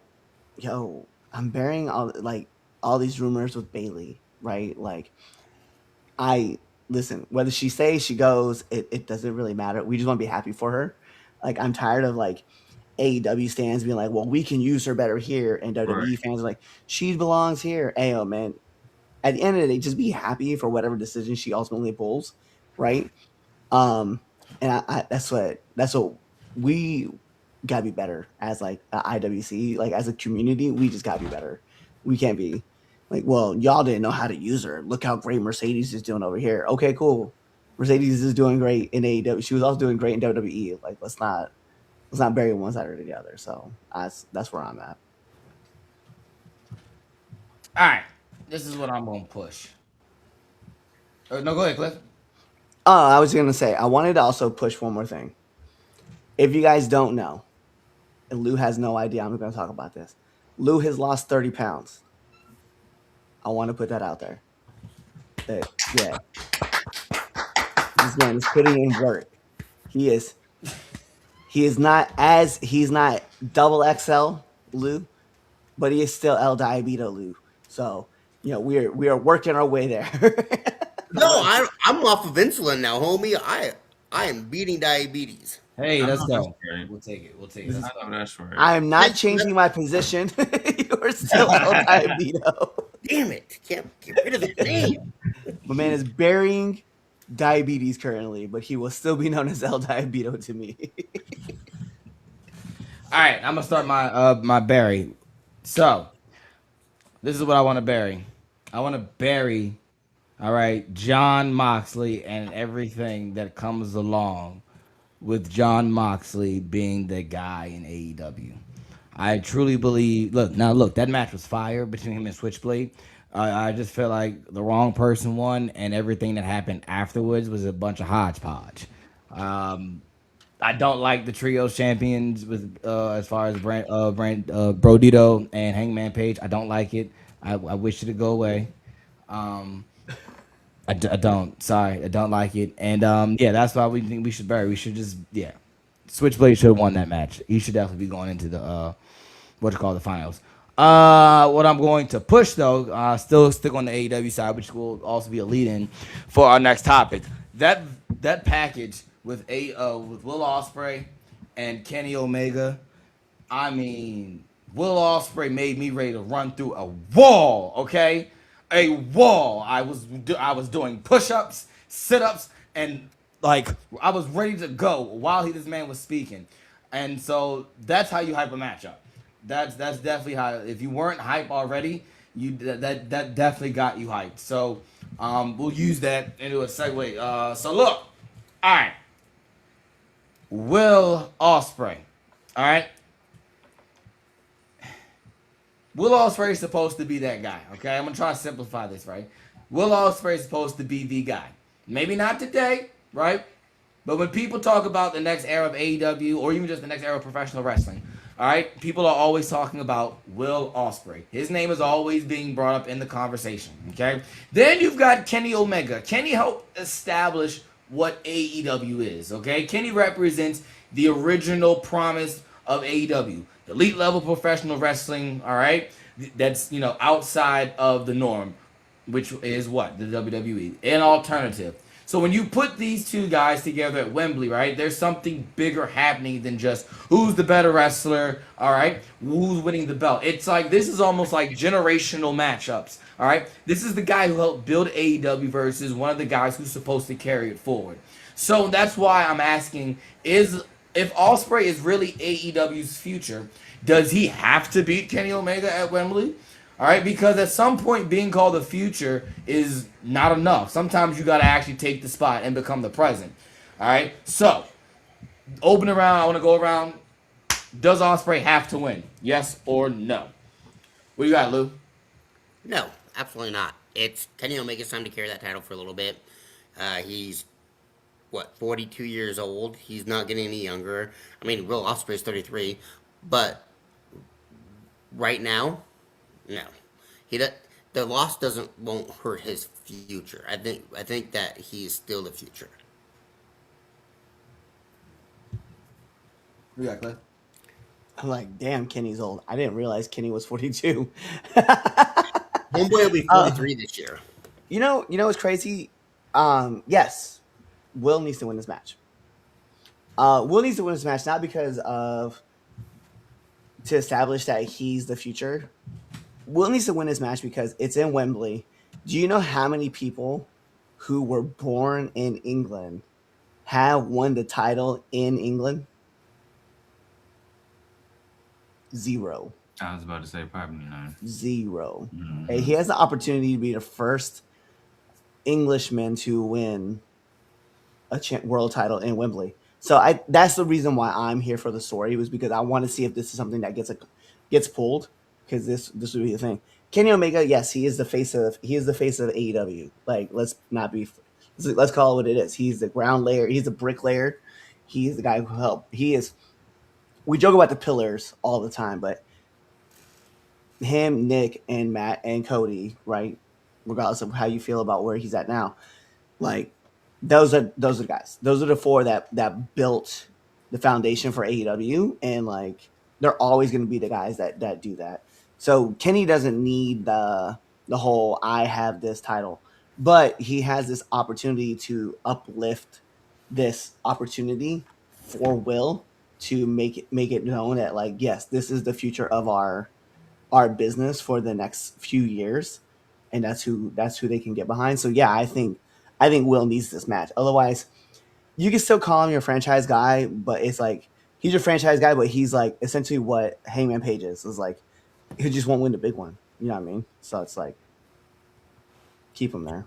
burying all these rumors with Bailey, right? Like, listen, whether she stays, she goes, it doesn't really matter. We just want to be happy for her. Like, I'm tired of like AEW stands being like, well, we can use her better here, and WWE fans are like, she belongs here. Ayo, man. At the end of the day, just be happy for whatever decision she ultimately pulls, right? And I that's what we gotta be better as like IWC, like as a community. We just gotta be better. We can't be like, well, y'all didn't know how to use her. Look how great Mercedes is doing over here. Okay, cool. Mercedes is doing great in AEW. She was also doing great in WWE. Like, let's not bury one side or the other. So that's where I'm at. All right. This is what I'm going to push. No, go ahead, Cliff. I was gonna say I wanted to also push one more thing. If you guys don't know, and Lou has no idea, I'm going to talk about this. Lou has lost 30 pounds. I want to put that out there. Yeah, this man is putting in work. He's not double XL, Lou, but he is still El Diabito, Lou. So we are working our way there. No, I'm off of insulin now, homie. I am beating diabetes. Hey, I let's know that's go. right. We'll take it. We'll take it. This Let's is, I go. know that's right. I am not Listen, changing my position. You are still El Diabito. damn it! Can't get rid of his name. My man is burying diabetes currently, but he will still be known as El Diabito to me. All right, I'm gonna start my bury. So this is what I want to bury. I want to bury. All right, John Moxley and everything that comes along with John Moxley being the guy in AEW. I truly believe. Look, that match was fire between him and Switchblade. I just feel like the wrong person won, and everything that happened afterwards was a bunch of hodgepodge. Um, I don't like the trios champions with as far as Brodito and Hangman Page. I don't like it. I wish it to go away. Um, I don't. Sorry, I don't like it. And yeah, that's why we think we should bury. We should just Switchblade should have won that match. He should definitely be going into the the finals. What I'm going to push though, still stick on the AEW side, which will also be a lead-in for our next topic. That package with with Will Ospreay and Kenny Omega. I mean, Will Ospreay made me ready to run through a wall. Okay, a wall. I was doing push-ups, sit-ups, and like I was ready to go while this man was speaking. And so that's how you hype a matchup. That's definitely how. If you weren't hype already, that definitely got you hyped. So we'll use that into a segue. So look, all right, Will Ospreay, all right. Will Ospreay is supposed to be that guy, okay? I'm going to try to simplify this, right? Will Ospreay is supposed to be the guy. Maybe not today, right? But when people talk about the next era of AEW or even just the next era of professional wrestling, all right, people are always talking about Will Ospreay. His name is always being brought up in the conversation, okay? Then you've got Kenny Omega. Kenny helped establish what AEW is, okay? Kenny represents the original promise of AEW. Elite level professional wrestling, all right? That's, outside of the norm, which is what? The WWE. An alternative. So when you put these two guys together at Wembley, right, there's something bigger happening than just who's the better wrestler, all right, who's winning the belt. It's like this is almost like generational matchups, all right. This is the guy who helped build AEW versus one of the guys who's supposed to carry it forward. So that's why I'm asking, if Ospreay is really AEW's future, does he have to beat Kenny Omega at Wembley? All right, because at some point being called the future is not enough. Sometimes you got to actually take the spot and become the present. All right, so open around. I want to go around. Does Ospreay have to win? Yes or no? What you got, Lou? No, absolutely not. It's Kenny Omega's time to carry that title for a little bit. He's 42 years old. He's not getting any younger. I mean, Will Ospreay's 33, but right now, no. The loss won't hurt his future. I think that he's still the future. What you got, Cliff? I'm like, damn, Kenny's old. I didn't realize Kenny was 42. Homeboy will be 43 this year. You know what's crazy? Yes, Will needs to win this match. Will needs to win this match not because of to establish that he's the future. Will needs to win this match because it's in Wembley. Do you know how many people who were born in England have won the title in England? 0. I was about to say probably none. 0. Mm-hmm. Okay, he has the opportunity to be the first Englishman to win a world title in Wembley. So that's the reason why I'm here for the story, was because I want to see if this is something that gets pulled, because this would be the thing. Kenny Omega, yes, he is the face of AEW. Like, let's call it what it is. He's the ground layer. He's the bricklayer. He's the guy who helped. We joke about the pillars all the time, but him, Nick, and Matt and Cody, right? Regardless of how you feel about where he's at now, like those are the guys. Those are the four that built the foundation for AEW, and like they're always going to be the guys that do that. So Kenny doesn't need the whole I have this title, but he has this opportunity to uplift this opportunity for Will to make it known that like yes, this is the future of our business for the next few years, and that's who they can get behind. So yeah, I think Will needs this match. Otherwise, you can still call him your franchise guy, but it's like he's your franchise guy, but he's like essentially what Hangman Page is like he just won't win the big one. You know what I mean? So it's like keep him there.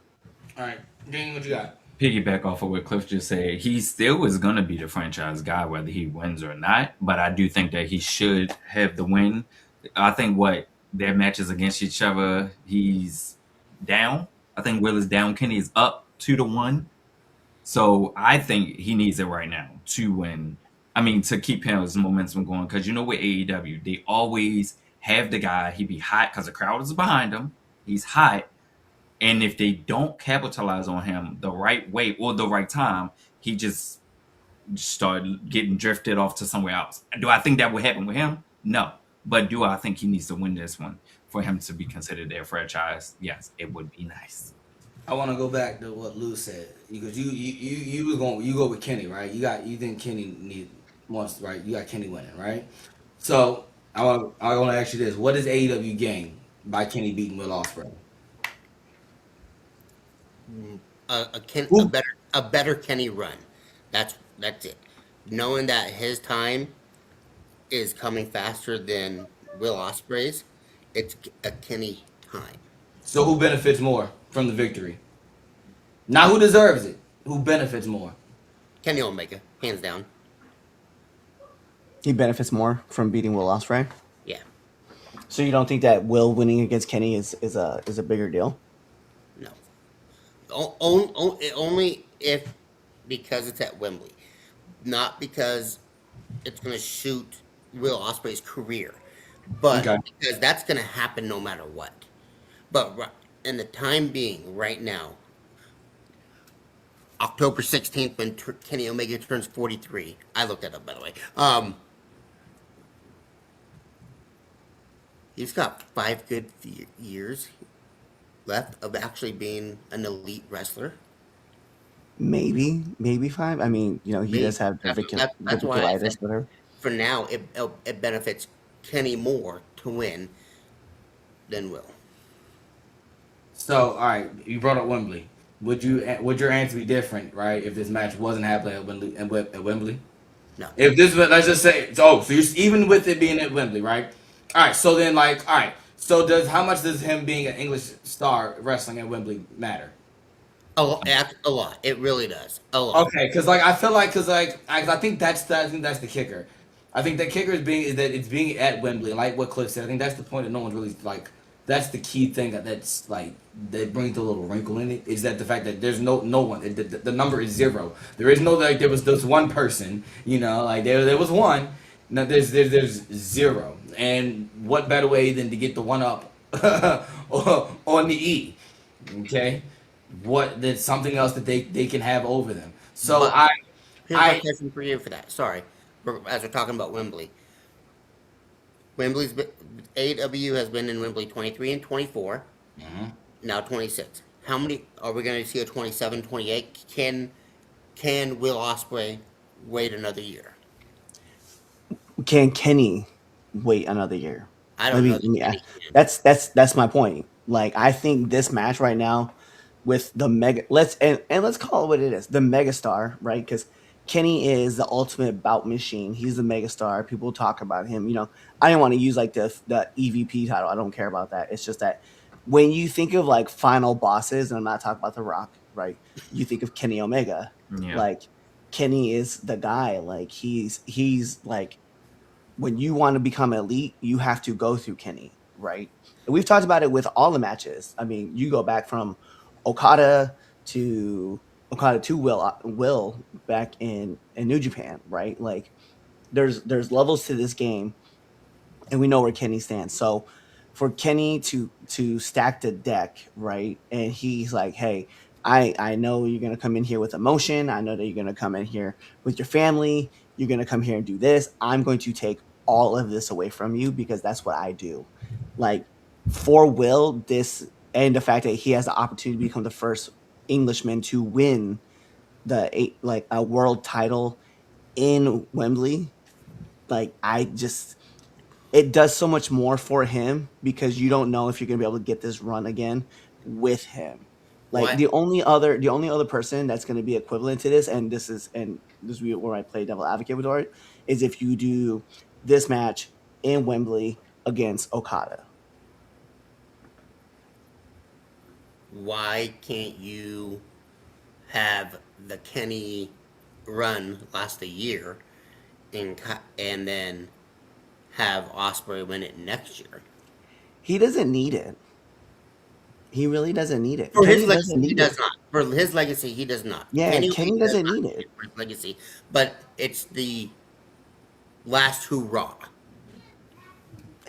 All right, Dean, what you got? Piggyback off of what Cliff just said, he still is going to be the franchise guy whether he wins or not. But I do think that he should have the win. I think what their matches against each other, he's down. I think Will is down. Kenny is up 2-1. So I think he needs it right now to win. I mean, to keep his momentum going. Because you know, with AEW, they always have the guy. He be hot because the crowd is behind him. He's hot. And if they don't capitalize on him the right way or the right time, he just started getting drifted off to somewhere else. Do I think that would happen with him? No. But do I think he needs to win this one for him to be considered their franchise? Yes, it would be nice. I want to go back to what Lou said because you go with Kenny, right? You think Kenny wants, right? You got Kenny winning, right? So I want to ask you this: what does AEW gain by Kenny beating Will Ospreay? A better Kenny run. That's it. Knowing that his time is coming faster than Will Ospreay's, it's a Kenny time. So who benefits more from the victory? Not who deserves it. Who benefits more? Kenny Omega, hands down. He benefits more from beating Will Ospreay. Yeah. So you don't think that Will winning against Kenny is a bigger deal? No. Only if because it's at Wembley, not because it's going to shoot Will Ospreay's career, but because that's going to happen no matter what. But in the time being, right now, October 16th, when Kenny Omega turns 43, I looked that up by the way. He's got 5 good years left of actually being an elite wrestler. Maybe 5. I mean, he does have That's why I said, whatever. for now, it benefits Kenny more to win than Will. So, all right, you brought up Wembley. Would your answer be different, right, if this match wasn't happening at Wembley? No. If this, let's just say, so you're even with it being at Wembley, right? All right, so then all right, so how much does him being an English star wrestling at Wembley matter? A lot. It really does. A lot. Okay, because I feel like I think that's the kicker. I think the kicker is that it's being at Wembley, like what Cliff said. I think that's the point that no one's really That's the key thing that's that brings a little wrinkle in it, is that the fact that there's no one. The number is 0. There is no there was this one person. There was one. Now there's 0, and what better way than to get the one up on the E? Okay. That's something else that they can have over them. So But here's my question for you for that. Sorry, as we're talking about Wembley. AEW has been in Wembley 23 and 24. Mm-hmm. Now 26. How many are we going to see? A 27, 28? Can Will Ospreay wait another year? Can Kenny wait another year? I don't know. Yeah, that's my point. Like, I think this match right now with the mega let's call it what it is, the megastar, right? Because Kenny is the ultimate bout machine. He's the megastar. People talk about him. I didn't want to use like the EVP title. I don't care about that. It's just that when you think of like final bosses, and I'm not talking about The Rock, right? You think of Kenny Omega. Yeah. Like, Kenny is the guy. Like, he's like, when you want to become elite, you have to go through Kenny, right? And we've talked about it with all the matches. I mean, you go back from Okada to Will back in New Japan, right? Like, there's levels to this game, and we know where Kenny stands. So for Kenny to stack the deck, right? And he's like, hey, I know you're gonna come in here with emotion. I know that you're gonna come in here with your family. You're gonna come here and do this. I'm going to take all of this away from you because that's what I do. Like for Will, this and the fact that he has the opportunity to become the first Englishman to win a world title in Wembley, like I just it does so much more for him because you don't know if you're gonna be able to get this run again with him. Like What? the only other person that's gonna be equivalent to this, and this is where I play devil advocate with it, is if you do this match in Wembley against Okada. Why can't you have the Kenny run last a year and then have Osprey win it next year? He doesn't need it. He really doesn't need it. For his Kenny legacy, doesn't he need it. does not. For his legacy, he does not. Yeah, Kenny Kenny Omega does doesn't not need need it. it for his legacy, but it's the last hurrah.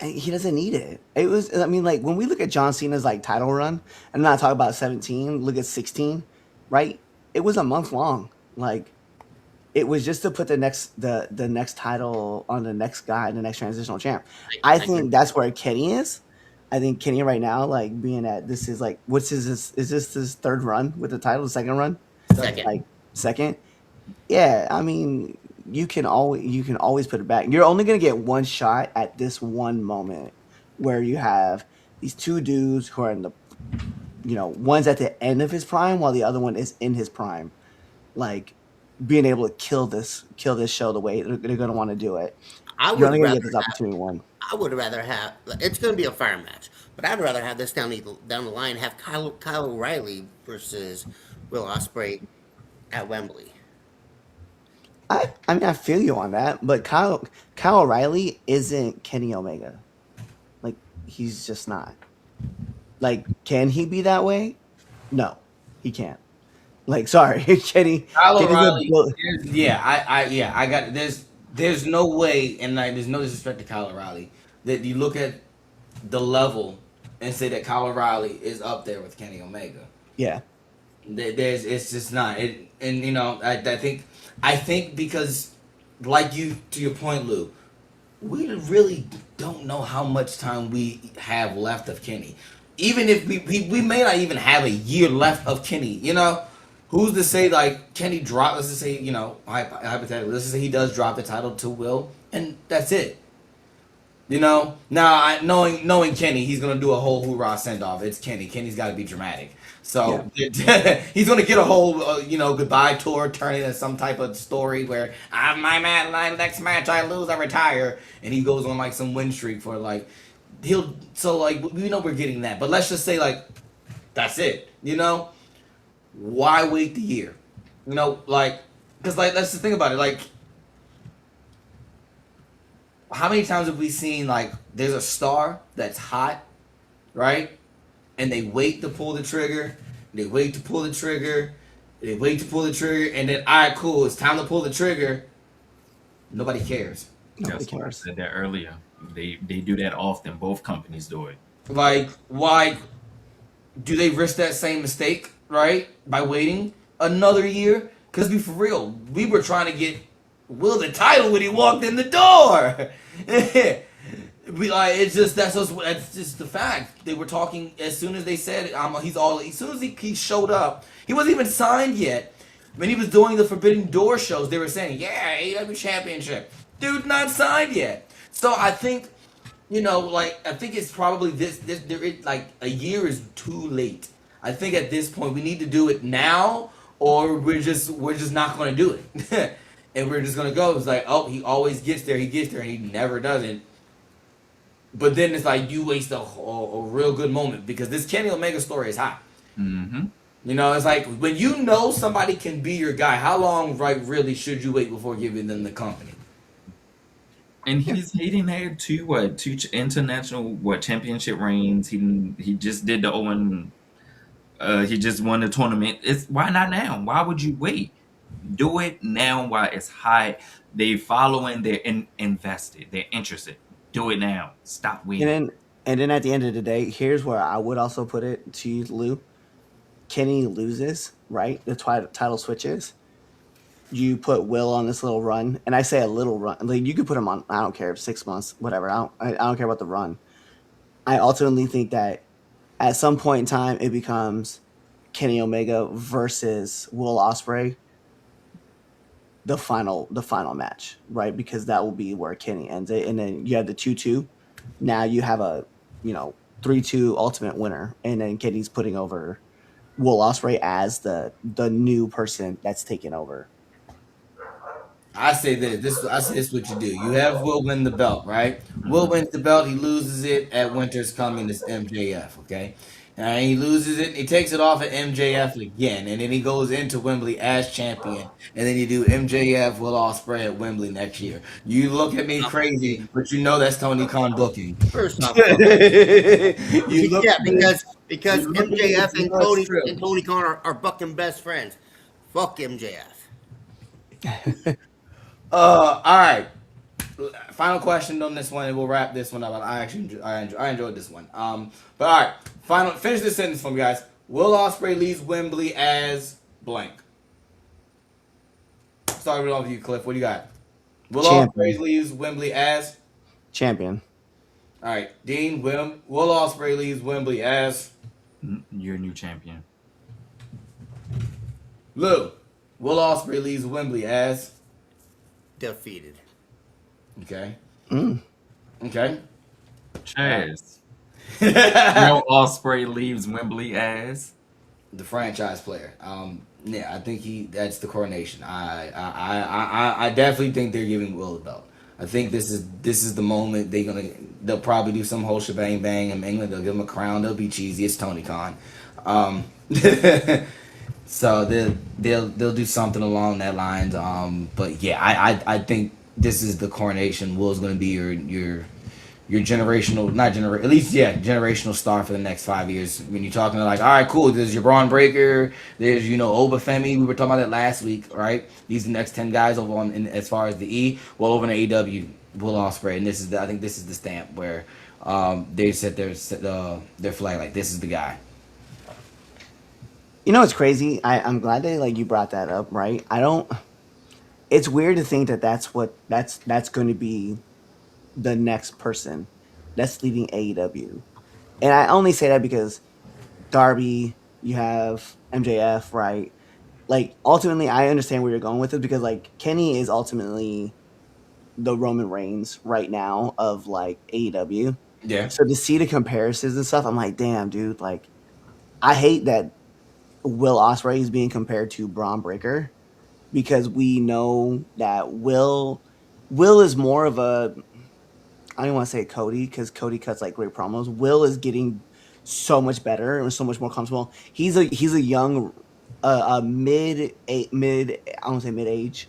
He doesn't need it. It was, I mean, like when we look at John Cena's like title run, and I'm not talking about 17, look at 16, right? It was a month long. Like it was just to put the next title on the next guy, the next transitional champ. I I agree. think that's where Kenny is. I think Kenny right now, like being at this is like what's his is this his third run with the title, second run? Second. Like second? Yeah, I mean, you can always put it back. You're only gonna get one shot at this one moment where you have these two dudes who are in the one's at the end of his prime while the other one is in his prime. Like being able to kill this show the way they're gonna want to do it. I You're would only gonna rather get this have. opportunity one. I would rather have. It's going to be a fire match, but I'd rather have this down the line. Have Kyle O'Reilly versus Will Ospreay at Wembley. I mean I feel you on that, but Kyle O'Reilly isn't Kenny Omega. Like he's just not. Like, can he be that way? No, he can't. Like, sorry, Kenny. Kyle Kenny's a O'Reilly, yeah, I got there's no way, and like, there's no disrespect to Kyle O'Reilly, that you look at the level and say that Kyle O'Reilly is up there with Kenny Omega. yeah, There's it's just not it, and I think because, like, you to your point, Lou, we really don't know how much time we have left of Kenny. Even if we may not even have a year left of Kenny, who's to say, like, Kenny drop? Let's just say, hypothetically, let's just say he does drop the title to Will, and that's it. Now knowing Kenny, he's gonna do a whole hoorah send off. It's Kenny. Kenny's got to be dramatic. yeah. So he's gonna get a whole goodbye tour, turn it into some type of story where my man, next match I lose, I retire, and he goes on like some win streak for like we know we're getting that. But let's just say like that's it. Why wait the year? Like, because like let's just think about it. Like, how many times have we seen like there's a star that's hot, right? And they wait to pull the trigger, they wait to pull the trigger, they wait to pull the trigger, and then all right, cool, it's time to pull the trigger. Nobody cares. Nobody That's why I cares. said that earlier. They do that often. Both companies do it. Like, why do they risk that same mistake, right? By waiting another year? Because be for real, we were trying to get Will the title when he walked in the door. It's just that's just the fact. They were talking as soon as they said as soon as he showed up. He wasn't even signed yet. When he was doing the Forbidden Door shows, they were saying, "Yeah, AEW Championship, dude, not signed yet." So I think, I think it's probably like a year is too late. I think at this point we need to do it now, or we're just not going to do it, and we're just going to go. It's like, oh, he always gets there, and he never doesn't. But then it's like you waste a real good moment because this Kenny Omega story is hot. Mm-hmm. It's like when you know somebody can be your guy, how long, right, really should you wait before giving them the company? And he's didn't have two international championship reigns. He just did the Owen. He just won the tournament. It's why not now? Why would you wait? Do it now while it's hot. They following. They're invested. They're interested. Do it now. Stop And waiting. then at the end of the day, here's where I would also put it to you, Lou. Kenny loses, right? The title switches. You put Will on this little run, and I say a little run. Like you could put him on. I don't care, 6 months, whatever. I don't care about the run. I ultimately think that at some point in time it becomes Kenny Omega versus Will Ospreay, the final match, right? Because that will be where Kenny ends it, and then you have the 2-2. Now you have a 3-2 ultimate winner, and then Kenny's putting over Will Ospreay as the new person that's taking over. I say this. I say this. What you do? You have Will win the belt, right? Will wins the belt. He loses it at Winter's Coming to MJF. Okay, and he loses it. He takes it off at MJF again, and then he goes into Wembley as champion. And then you do MJF Will Ospreay at Wembley next year. You look at me crazy, but you know that's Tony Khan booking. First off, You look yeah, at me. because You look at me, MJF you and know it's Tony true. and Tony Khan are fucking best friends. Fuck MJF. All right. Final question on this one, and we'll wrap this one up. I enjoyed this one. But all right, finish this sentence for me, guys. Will Ospreay leaves Wembley as blank. Starting off with you, Cliff. What do you got? Will Champion. Ospreay leaves Wembley as. Champion. All right, Dean. Will Ospreay leaves Wembley as. Your new champion. Lou. Will Ospreay leaves Wembley as. Defeated. Okay. Mm. Okay. Chaz. Will Ospreay leaves Wembley as. The franchise player. Yeah, I think that's the coronation. I definitely think they're giving Will the belt. I think this is the moment they'll probably do some whole shebang bang in England. They'll give him a crown. They'll be cheesy. It's Tony Khan. So they'll do something along that lines. But yeah, I think this is the coronation. Will's going to be your generational, at least generational star for the next 5 years. When you're talking like, all right, cool. There's your Braun Breaker. There's Obafemi. We were talking about that last week, right? These are the next 10 guys over as far as the E. Well, over in AEW, Will Ospreay, and I think this is the stamp where they set their flag like this is the guy. You know what's crazy? I'm glad that you brought that up, right? It's weird to think that that's going to be the next person that's leading AEW. And I only say that because Darby, you have MJF, right? Ultimately I understand where you're going with it because Kenny is ultimately the Roman Reigns right now of AEW. Yeah. So to see the comparisons and stuff, I'm like, damn, dude, I hate that Will Ospreay is being compared to Braun Breaker because we know that Will is more of a, I don't want to say Cody because Cody cuts great promos. Will is getting so much better and so much more comfortable. He's a young, mid I don't say mid age,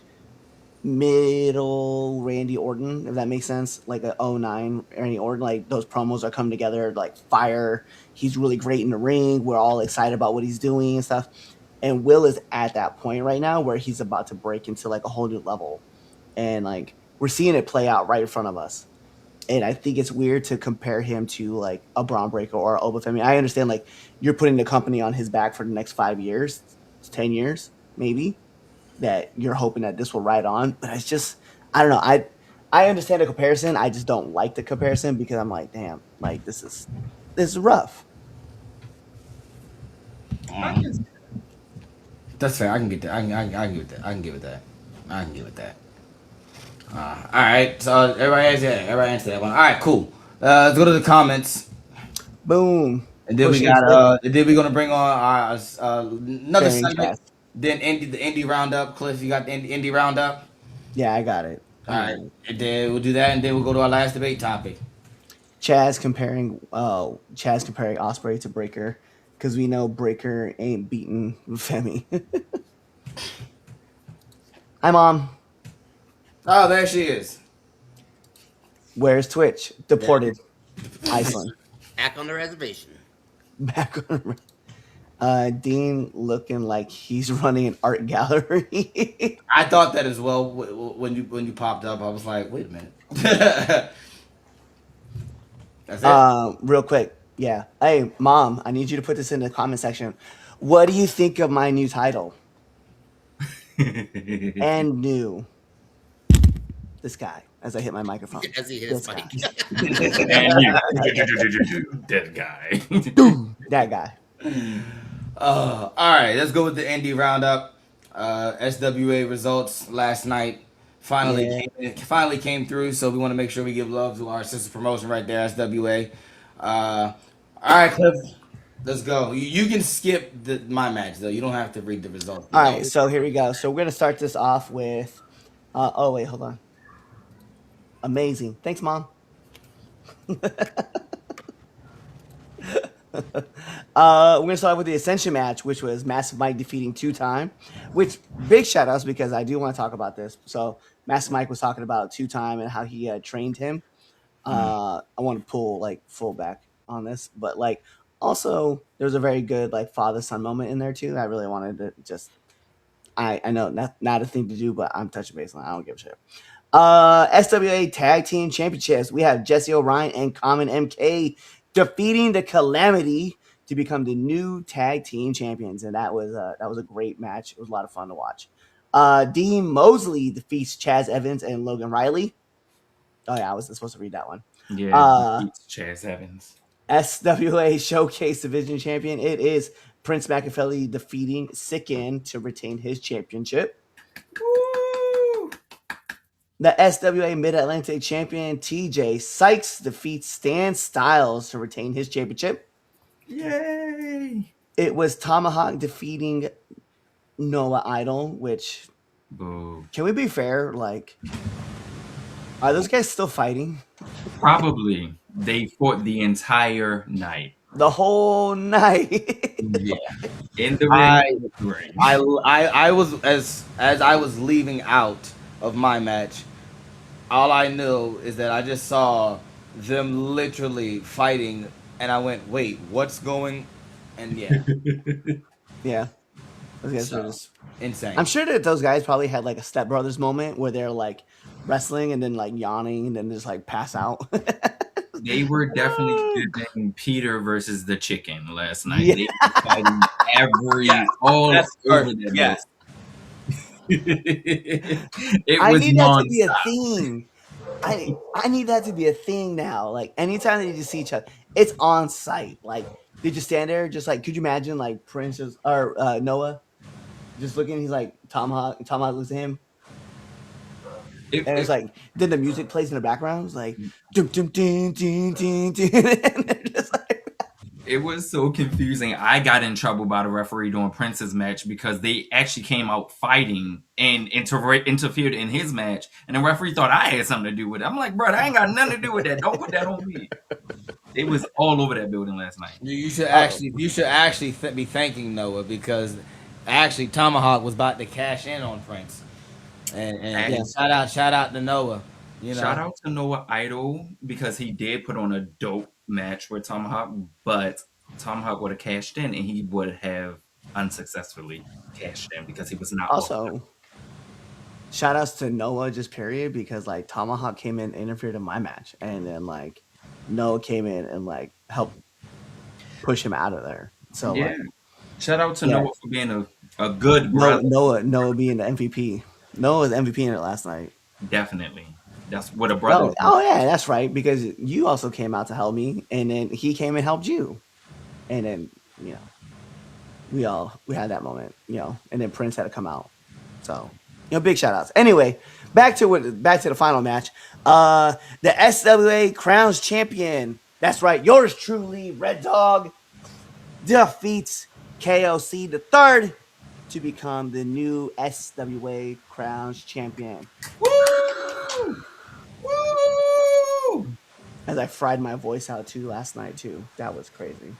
middle Randy Orton, if that makes sense. Like a 09 Randy Orton. Those promos are coming together fire. He's really great in the ring. We're all excited about what he's doing and stuff. And Will is at that point right now where he's about to break into a whole new level. And we're seeing it play out right in front of us. And I think it's weird to compare him to a Braun Breaker or Obafemi. I understand you're putting the company on his back for the next 5 years, 10 years, maybe, that you're hoping that this will ride on. But it's just, I don't know. I understand the comparison. I just don't like the comparison because I'm like, damn, this is rough. That's fair. I can get that. I can get that. I can get with that. I can get with that. All right. So everybody answered that one. All right. Cool. Let's go to the comments. Boom. And then we're gonna bring on another Sharing segment. Chaz. Then the indie roundup. Cliff, you got the indie roundup. Yeah, I got it. All right. And then we'll do that, and then we'll go to our last debate topic. Chaz comparing Ospreay to Breaker because we know Breaker ain't beating Femi. Hi, Mom. Oh, there she is. Where's Twitch? Deported. Iceland. Back on the reservation. Back on. Dean looking like he's running an art gallery. I thought that as well when you popped up. I was like, wait a minute. That's it. Real quick. Yeah. Hey, Mom, I need you to put this in the comment section. What do you think of my new title? And new. This guy, as I hit my microphone. As he hit his This guy. mic. And you, dead guy. That guy. All right, let's go with the indie roundup. SWA results last night finally came through, so we want to make sure we give love to our sister promotion right there, SWA. All right, Cliff, let's go. You can skip my match though. You don't have to read the results. All right, so here we go. So we're gonna start this off with. Oh wait, hold on. Amazing. Thanks, Mom. We're gonna start with the Ascension match, which was Massive Mike defeating Two Time. Which big shout outs because I do want to talk about this. So Massive Mike was talking about Two Time and how he trained him. I want to pull like full back on this, but like also there was a very good like father son moment in there too. I really wanted to just. I know not a thing to do, but I'm touching base on it. I don't give a shit. SWA Tag Team Championships. We have Jesse O'Brien and Common MK defeating the Calamity to become the new tag team champions, and that was a great match. It was a lot of fun to watch. Dean Mosley defeats Chaz Evans and Logan Riley. Oh yeah, I was supposed to read that one. Yeah, Chaz Evans. SWA Showcase Division Champion. It is Prince McAfee defeating Sickin to retain his championship. Woo! The SWA Mid-Atlantic Champion TJ Sykes defeats Stan Styles to retain his championship. Yay! It was Tomahawk defeating Noah Idol, which, Boo. can we be fair? Like, are those guys still fighting? Probably. They fought the entire night. The whole night. Yeah. In the ring. I was as I was leaving out of my match, all I knew is that I just saw them literally fighting, and I went, "Wait, what's going?" And yeah, Yeah. Those guys So, are just insane. I'm sure that those guys probably had like a Step Brothers moment where they're like wrestling and then like yawning and then just like pass out. They were definitely doing Peter versus the chicken last night. Yeah. They were fighting all That's over perfect. that Yes. It I was need that to be a nonstop. thing. I need that to be a thing now. Like anytime that you see each other, it's on site. Like, did you stand there just like? Could you imagine like Prince or Noah just looking? He's like Tomahawk looks at him, and it's like then the music plays in the background. It's like dum dum ding ding ding ding, and they're just like. It was so confusing. I got in trouble by the referee during Prince's match because they actually came out fighting and interfered in his match, and the referee thought I had something to do with it. I'm like, bro, I ain't got nothing to do with that. Don't put that on me. It was all over that building last night. You should actually be thanking Noah because actually Tomahawk was about to cash in on Prince, and Yeah. shout out to Noah. You know, Shout out to Noah Idol because he did put on a dope match with Tomahawk, but Tomahawk would have cashed in and he would have unsuccessfully cashed in because he was not Also, shout outs to Noah, just period, because like Tomahawk came in, interfered in my match, and then like Noah came in and like helped push him out of there. So yeah. like, Shout out to Yeah. Noah for being a good brother. Noah being the MVP. Noah was MVP in it last night. Definitely. That's what a brother. Oh yeah, that's right. Because you also came out to help me, and then he came and helped you, and then we had that moment, and then Prince had to come out. So big shout outs. Anyway, back to the final match. The SWA Crowns champion. That's right. Yours truly, Red Dog, defeats KOC the third to become the new SWA Crowns champion. Woo! Woo! As I fried my voice out too last night too. That was crazy.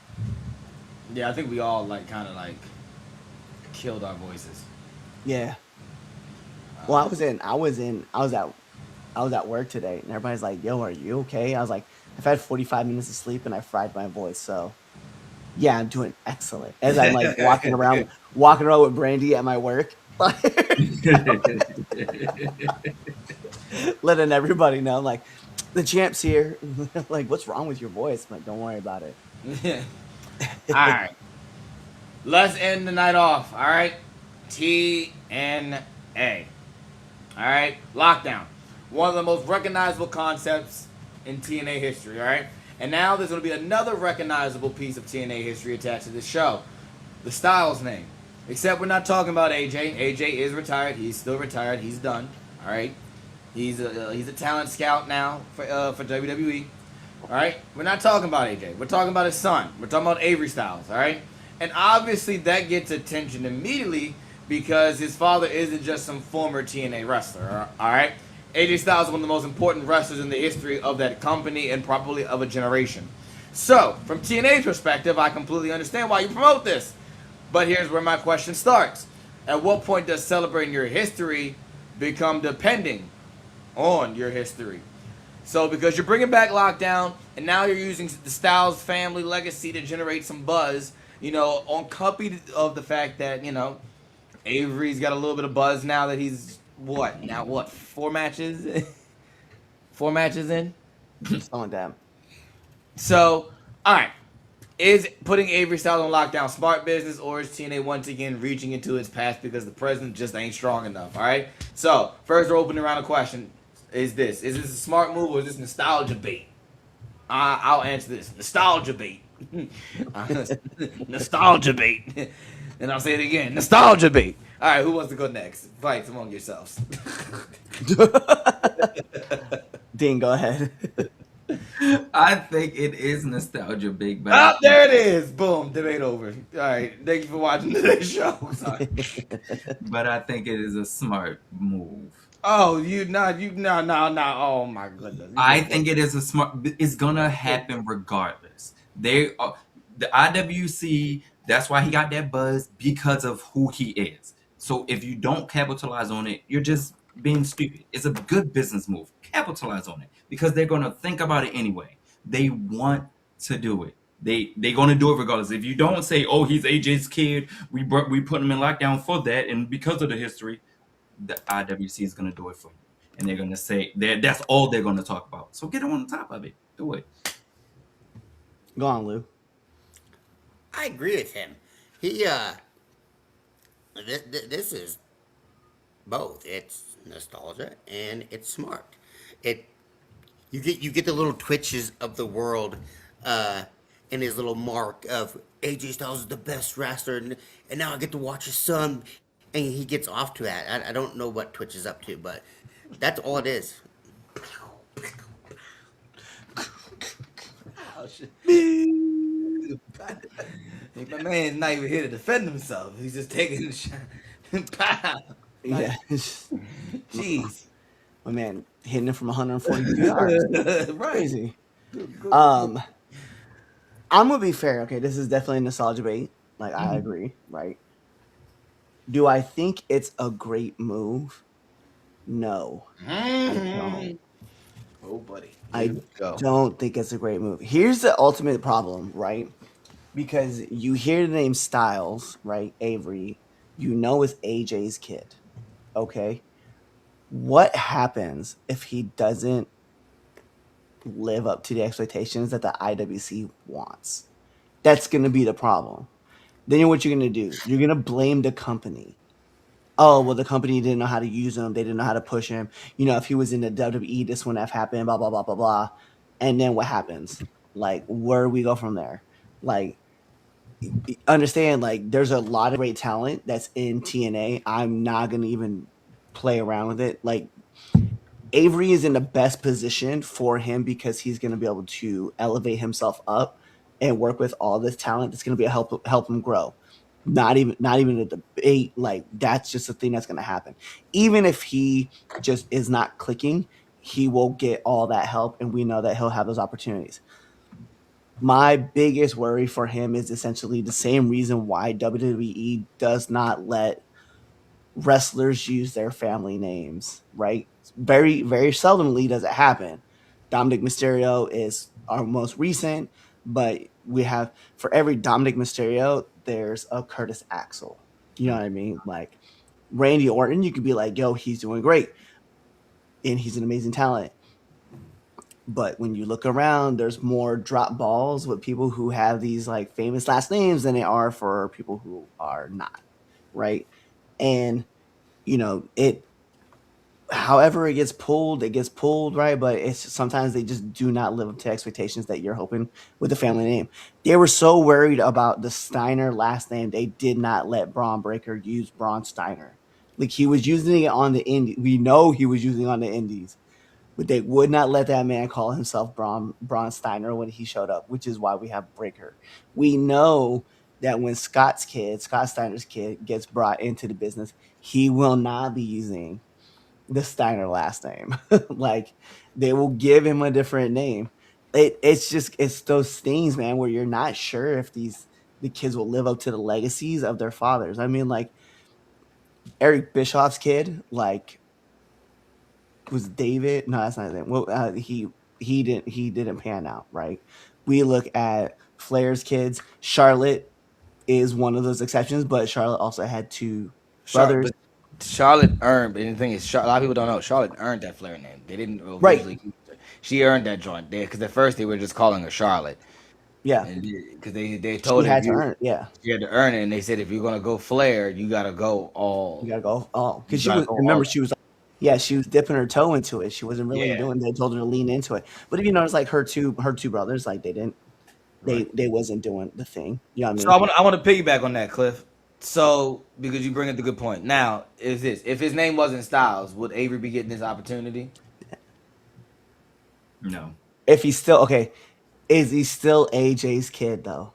yeah, I think we all like kind of like killed our voices. Yeah. Well, I was at work today, and everybody's like, "Yo, are you okay?" I was like, "I've had 45 minutes of sleep, and I fried my voice, so yeah, I'm doing excellent." As I'm like walking around with Brandy at my work, letting everybody know, like, the champ's here. Like, what's wrong with your voice? I'm like, don't worry about it. All right, let's end the night off. All right, TNA. All right, lockdown. One of the most recognizable concepts in TNA history, all right? And now there's going to be another recognizable piece of TNA history attached to this show. The Styles name. Except we're not talking about AJ. AJ is retired. He's still retired. He's done. All right. He's a talent scout now for WWE. All right. We're not talking about AJ. We're talking about his son. We're talking about Avery Styles. All right. And obviously that gets attention immediately because his father isn't just some former TNA wrestler. All right. AJ Styles is one of the most important wrestlers in the history of that company and probably of a generation. So, from TNA's perspective, I completely understand why you promote this. But here's where my question starts. At what point does celebrating your history become depending on your history? So, because you're bringing back Lockdown, and now you're using the Styles family legacy to generate some buzz, on copy of the fact that, Avery's got a little bit of buzz now that he's, 4 matches? 4 matches in? Something like that. So, alright. Is putting Avery Styles on lockdown smart business, or is TNA once again reaching into its past because the president just ain't strong enough? Alright? So, first we're opening around the question. Is this a smart move, or is this nostalgia bait? I'll answer this. Nostalgia bait. Nostalgia bait. And I'll say it again. Nostalgia bait. Alright, who wants to go next? Fights among yourselves. Dean, go ahead. I think it is nostalgia big, but There it is. Boom. Debate over. All right. Thank you for watching today's show. Sorry. but I think it is a smart move. Oh, no. Oh my goodness. I think it is a smart. It's gonna happen regardless. They are the IWC. That's why he got that buzz, because of who he is. So if you don't capitalize on it, you're just being stupid. It's a good business move. Capitalize on it, because they're gonna think about it anyway. They want to do it. They're gonna do it regardless. If you don't say, "Oh, he's AJ's kid," we put him in lockdown for that, and because of the history, the IWC is gonna do it for you, and they're gonna say that's all they're gonna talk about. So get on top of it. Do it. Go on, Lou. I agree with him. He this is both. It's nostalgia and it's smart. It you get the little twitches of the world, and his little mark of AJ Styles is the best wrestler, and now I get to watch his son, and he gets off to that. I don't know what Twitch is up to, but that's all it is. My man's not even here to defend himself. He's just taking the shot. Pow. Yeah. Jeez. My man hitting it from 142 yards. Right. Crazy. I'm gonna be fair. Okay, this is definitely a nostalgia bait. Like, I agree, right? Do I think it's a great move? No. I don't. Oh, buddy. I don't think it's a great move. Here's the ultimate problem, right? Because you hear the name Styles, right? Avery, it's AJ's kid. Okay. What happens if he doesn't live up to the expectations that the IWC wants? That's going to be the problem. Then what you're going to do? You're going to blame the company. Oh, well, the company didn't know how to use him. They didn't know how to push him. If he was in the WWE, this wouldn't have happened, blah, blah, blah, blah, blah. And then what happens? Like, where do we go from there? Like, understand, like, there's a lot of great talent that's in TNA. I'm not going to even play around with it. Like, Avery is in the best position for him because he's going to be able to elevate himself up and work with all this talent that's going to be help him grow. Not even a debate. Like, that's just a thing that's going to happen. Even if he just is not clicking, he will get all that help, and we know that he'll have those opportunities. My biggest worry for him is essentially the same reason why WWE does not let wrestlers use their family names, right? Very, very seldomly does it happen. Dominic Mysterio is our most recent, but we have, for every Dominic Mysterio, there's a Curtis Axel. You know what I mean? Like, Randy Orton, you could be like, yo, he's doing great, and he's an amazing talent. But when you look around, there's more drop balls with people who have these like famous last names than they are for people who are not, right? And however it gets pulled, right? But it's sometimes they just do not live up to expectations that you're hoping with the family name. They were so worried about the Steiner last name, they did not let Braun Breaker use Braun Steiner. Like he was using it on the Indies. We know he was using it on the Indies, but they would not let that man call himself Braun Steiner when he showed up, which is why we have Breaker. We know that when Scott Steiner's kid, gets brought into the business, he will not be using the Steiner last name. Like they will give him a different name. It's those things, man, where you're not sure if the kids will live up to the legacies of their fathers. I mean, like Eric Bischoff's kid, like was David. No, that's not his name. Well, he didn't pan out, right? We look at Flair's kids. Charlotte is one of those exceptions, but Charlotte also had two brothers. But Charlotte earned. But the thing is, a lot of people don't know. Charlotte earned that Flair name. They didn't Right. originally. She earned that joint there because at first they were just calling her Charlotte, Yeah. because they She told her had to earn it. Yeah. you had to earn it, and they said if you're gonna go Flair, You gotta go. Oh, you because she gotta was. go all Remember, out. she was. Yeah, she was dipping her toe into it. She wasn't really Yeah, doing. They told her to lean into it. But if you notice, like her two brothers, like they didn't. right. They wasn't doing the thing. You know what I So mean? I want to piggyback on that, Cliff. So because you bring up the good point. Now is this if his name wasn't Styles, would Avery be getting this opportunity? No. If he's still okay, is he still AJ's kid though?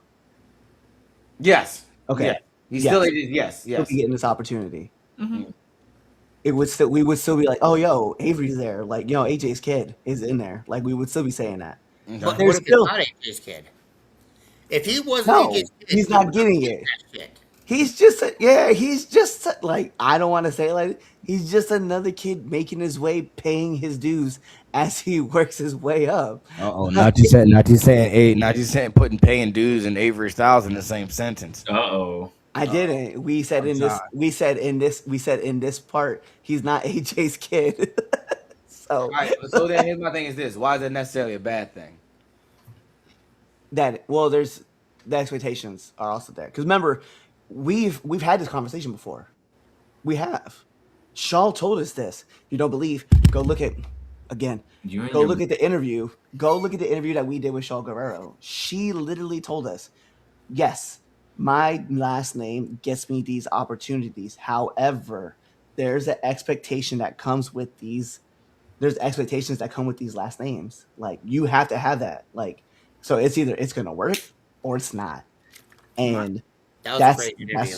Yes. Yeah. Okay. He's still Yes. yes, He'll be yes. getting this opportunity. Hmm. It would still we would still be like, oh yo, Avery's there. Like, AJ's kid is in there. Like we would still be saying that. But Okay. What there's if it's still not AJ's kid? If he wasn't no, AJ's kid, he's he would not not getting be it. getting that shit. He's just like I don't want to say it like he's just another kid making his way, paying his dues as he works his way up. Oh, not you saying putting paying dues and Avery Styles in the same sentence. Uh-oh. I didn't. We said I'm in sorry. this. We said in this part he's not AJ's kid. All So right. So then here's my thing: is this why is that necessarily a bad thing? there's the expectations are also there because remember we've had this conversation before. We have. Shaw told us this. If you don't believe, go look at again. You and Go your look at the interview. Go look at the interview that we did with Shaw Guerrero. She literally told us, yes, my last name gets me these opportunities. However, there's an expectation that comes with these. There's expectations that come with these last names. Like you have to have that. Like so, it's either it's gonna work or it's not. And That was a that's great interview.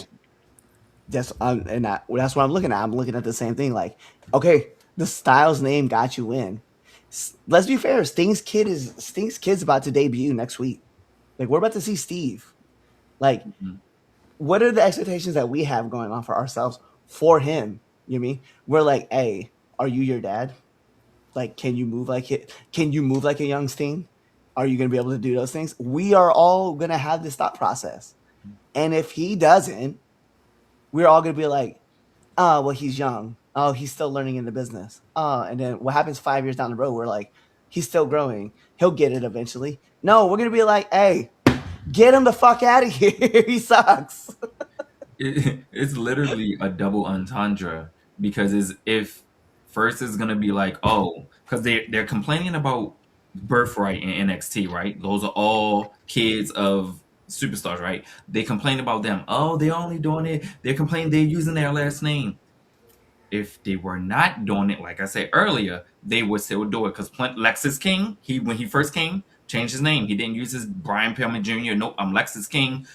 that's what I'm looking at. I'm looking at the same thing. Like, okay, the Styles name got you in. Let's be fair. Sting's kid's about to debut next week. Like, we're about to see Steve. Like, Mhm. what are the expectations that we have going on for ourselves for him? You know what I mean? We're like, hey, are you your dad? Like, can you move like it? Can you move like a young Sting? Are you gonna be able to do those things? We are all gonna have this thought process. And if he doesn't, we're all gonna be like, oh, well, he's young. Oh, he's still learning in the business. Oh, and then what happens 5 years down the road? We're like, he's still growing. He'll get it eventually. No, we're gonna be like, hey, get him the fuck out of here. He sucks. It's literally a double entendre because is if first is gonna be like, oh, because they're complaining about birthright in NXT, right? Those are all kids of superstars, right? They complain about them. Oh, they're only doing it. They're complaining they're using their last name. If they were not doing it, like I said earlier, they would still do it because Lexus King, when he first came, changed his name. He didn't use his Brian Pillman Jr. Nope, I'm Lexus King.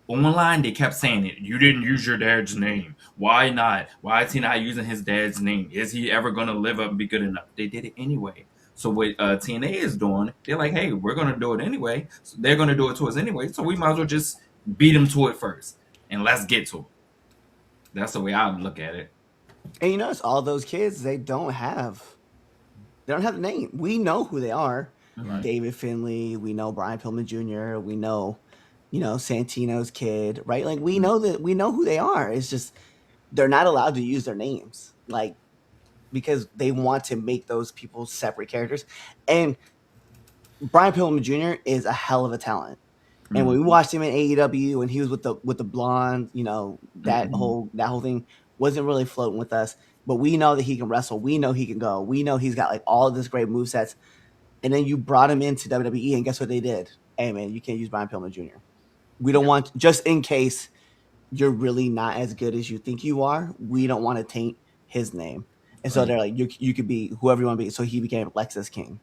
Online, they kept saying it. You didn't use your dad's name. Why not? Why is he not using his dad's name? Is he ever going to live up and be good enough? They did it anyway. So what TNA is doing, they're like, hey, we're going to do it anyway. So they're going to do it to us anyway. So we might as well just beat them to it first. And let's get to it. That's the way I would look at it. And you notice all those kids, they don't have the name. We know who they are. Right. David Finley, we know Brian Pillman Jr., we know, Santino's kid, right? Like we know who they are. It's just they're not allowed to use their names. Like because they want to make those people separate characters. And Brian Pillman Jr. is a hell of a talent. And when we watched him in AEW and he was with the blonde, that Mhm. whole thing wasn't really floating with us. but we know that he can wrestle. We know he can go. We know he's got like all of this great movesets. And then you brought him into WWE, and guess what they did? Hey, man, you can't use Brian Pillman Jr. We don't want, just in case you're really not as good as you think you are, we don't want to taint his name. And so they're like, you could be whoever you want to be. So he became Lexus King.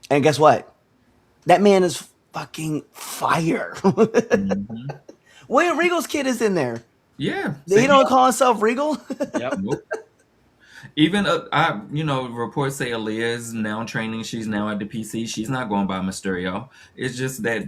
And guess what? That man is fucking fire. Mm-hmm. William Regal's kid is in there. Yeah. He don't call himself Regal. Yep. Nope. Even reports say Aaliyah is now training. She's now at the PC. She's not going by Mysterio. It's just that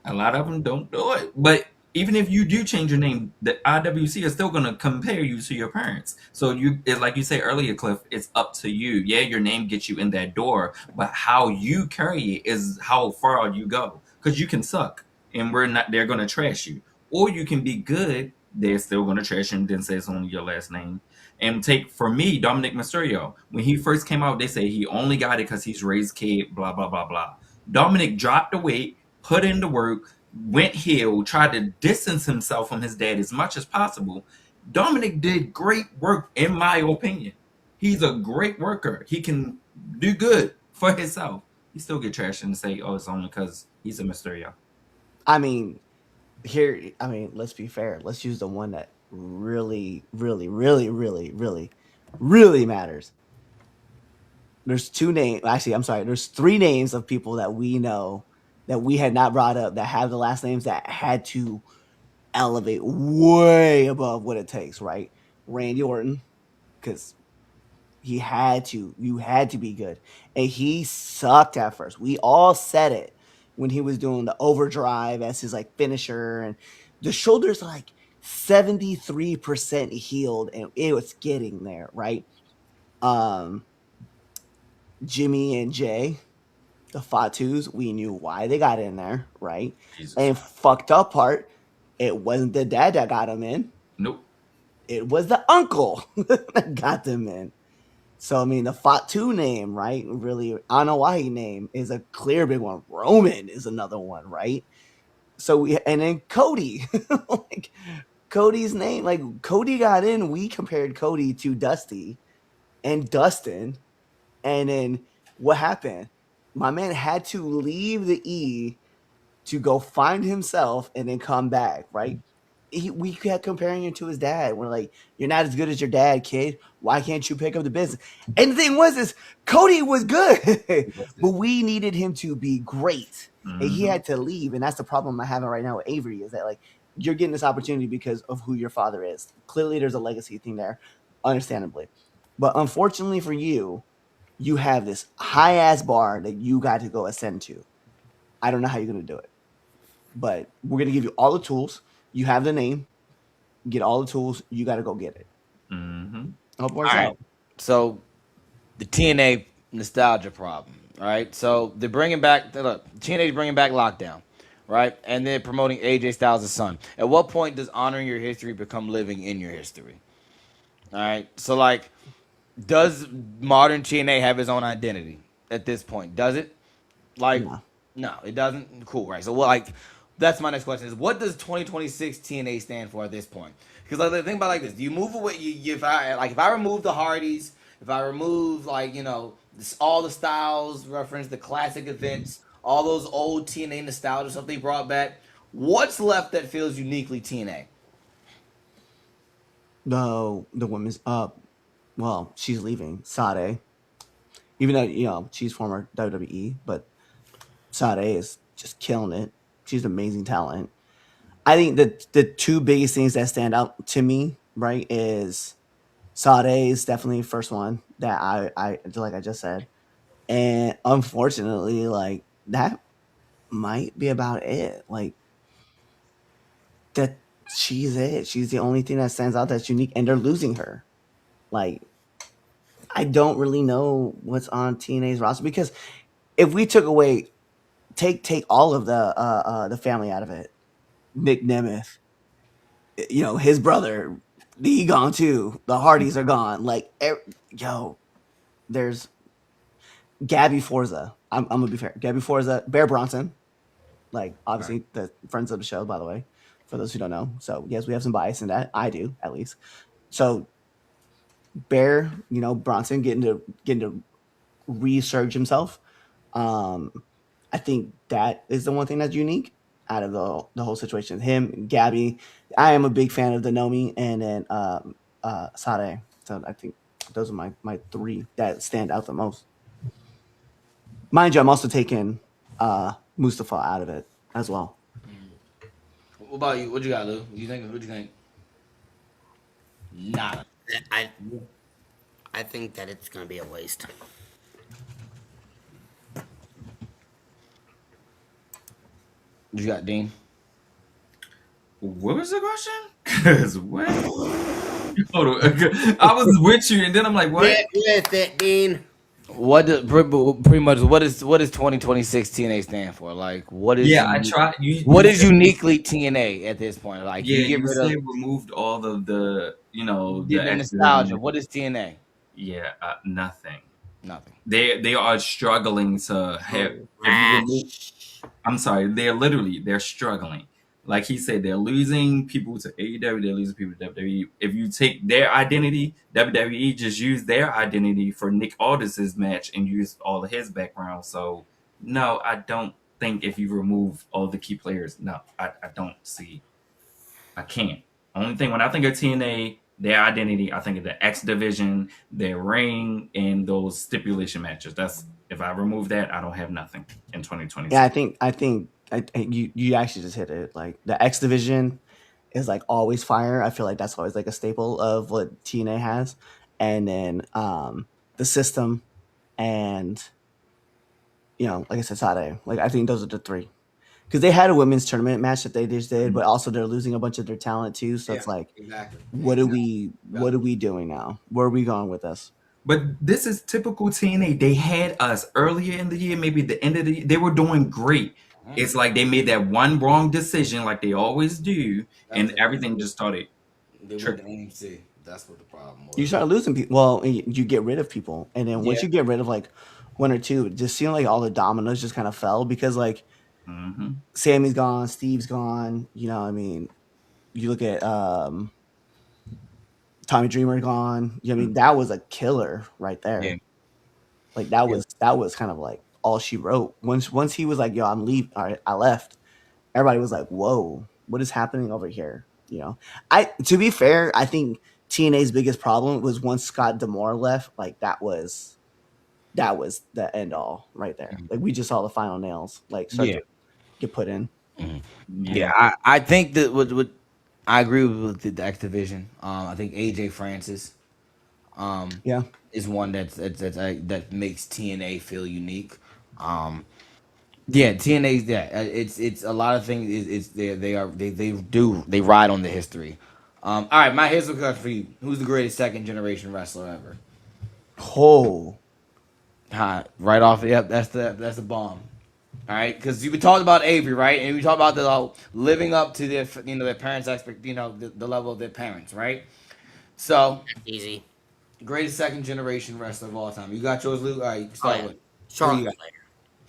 a lot of them don't do it. But even if you do change your name, the IWC is still going to compare you to your parents. So like you said earlier, Cliff, it's up to you. Yeah, your name gets you in that door, but how you carry it is how far you go. Because you can suck, and they're going to trash you. Or you can be good, they're still going to trash you and then say it's only your last name. And take, for me, Dominic Mysterio. When he first came out, they say he only got it because he's raised kid, blah, blah, blah, blah. Dominic dropped the weight, put in the work, went heel, tried to distance himself from his dad as much as possible. Dominic did great work, in my opinion. He's a great worker. He can do good for himself. He still get trashed and say, oh, it's only because he's a Mysterio. I mean, let's be fair. Let's use the one that really, really, really, really, really, really matters. There's two names. Actually, I'm sorry. There's three names of people that we know that we had not brought up that have the last names that had to elevate way above what it takes, right? Randy Orton, because you had to be good. And he sucked at first. We all said it when he was doing the overdrive as his like finisher, and the shoulders like 73% healed, and it was getting there, right? Jimmy and Jay, the Fatus, we knew why they got in there, right? Jesus. And fucked up part, it wasn't the dad that got him in. Nope. It was the uncle that got them in. So, I mean, the Fatu name, right? Really, Anoa'i name is a clear big one. Roman is another one, right? So, and then Cody. Like, Cody's name, like, Cody got in. We compared Cody to Dusty and Dustin. And then what happened? My man had to leave the E to go find himself and then come back, right? We kept comparing him to his dad. We're like, you're not as good as your dad, kid. Why can't you pick up the business? And the thing is Cody was good, but we needed him to be great. Mm-hmm. And he had to leave. And that's the problem I'm having right now with Avery, is that like, you're getting this opportunity because of who your father is. Clearly there's a legacy thing there, understandably. But unfortunately for you, you have this high ass bar that you got to go ascend to. I don't know how you're going to do it, but we're going to give you all the tools. You have the name, get all the tools. You got to go get it. Mm-hmm. All right. So the TNA nostalgia problem. All right. So they're bringing back, TNA's bringing back Lockdown, right? And then promoting AJ Styles' son. At what point does honoring your history become living in your history? All right. So like, does modern TNA have its own identity at this point? Does it? Like, no, it doesn't. Cool, right? So, that's my next question: is what does 2026 TNA stand for at this point? Because like, think about it like this: you move away. If I remove the Hardys, if I remove all the styles, reference the classic events, all those old TNA nostalgia stuff they brought back, what's left that feels uniquely TNA? The women's well, she's leaving, Sade. Even though, she's former WWE, but Sade is just killing it. She's an amazing talent. I think the two biggest things that stand out to me, right, is Sade is definitely the first one that I like I just said. And unfortunately, like, that might be about it. Like, that she's it. She's the only thing that stands out that's unique, and they're losing her. Like, I don't really know what's on TNA's roster, because if we took away, take all of the family out of it, Nick Nemeth, his brother, he gone too. The Hardys are gone. Like, there's Gabby Forza. I'm gonna be fair. Gabby Forza, Bear Bronson, like, obviously the friends of the show, by the way, for those who don't know. So yes, we have some bias in that. I do, at least. So Bear, Bronson getting to resurge himself. Um, I think that is the one thing that's unique out of the whole situation. Him, Gabby. I am a big fan of the Nomi and then Sade. So I think those are my three that stand out the most. Mind you, I'm also taking Mustafa out of it as well. What about you? What you got, Lou? What you think? What you think? Nada. I I think that it's gonna be a waste. What you got, Dean? What was the question? Cause what? Hold on. I was with you, and then I'm like, what? Get with it, Dean. What does pretty much what is 2026 TNA stand for? Like Yeah, I tried. what You is said uniquely TNA at this point? Like yeah, you get you rid said of removed all of the the the X nostalgia. Division. What is TNA? Yeah, nothing. Nothing. They are struggling to have. If you remove, Trash. I'm sorry, they're struggling. Like he said, they're losing people to AEW, they're losing people to WWE. If you take their identity, WWE just used their identity for Nick Aldis's match and used all of his background. So no, I don't think if you remove all the key players, no, I don't see. I can't. Only thing when I think of TNA, their identity, I think of the X division, their ring, and those stipulation matches. That's if I remove that, I don't have nothing in Yeah, 2026. I think you actually just hit it. Like the X division is like always fire. I feel like that's always like a staple of what TNA has, and then the system and like I said, Sade. Like I think those are the three because they had a women's tournament match that they just did, but also they're losing a bunch of their talent too. So Yeah, it's like, exactly. what are we doing now? Where are we going with this? But this is typical TNA. They had us earlier in the year, maybe the end of the year. They were doing great. It's like they made that one wrong decision, like they always do, and everything just started They went to tripping. AMC. That's what the problem You was. start losing people. Well, you get rid of people, and then once Yeah. you get rid of like one or two, it just seemed like all the dominoes just kind of fell because like Hmm. Sammy's gone, Steve's gone. I mean, you look at Tommy Dreamer gone. I mean, that was a killer right Yeah. there. Like that Yeah. was kind of like all she wrote. Once he was like, "Yo, I'm leave," all right, I left. Everybody was like, "Whoa, what is happening over here?" I to be fair, I think TNA's biggest problem was once Scott Demore left. Like that was the end all right there. Like we just saw the final nails like start Yeah. to get put in. Yeah. Yeah. I think that what I agree with the X division. I think AJ Francis Yeah, is one that makes TNA feel unique. Um, yeah, TNA's it's a lot of things. It's they ride on the history. All right, here's a question for you. Who's the greatest second generation wrestler ever? oh, Right off. Yep, that's the bomb. All right, because you been talking about Avery, right? And we talked about living up to their parents' the level of their parents, right? So Easy. greatest second generation wrestler of all time. You got yours, Luke. All right, you can Oh start yeah. with who you Charlotte got. Flair.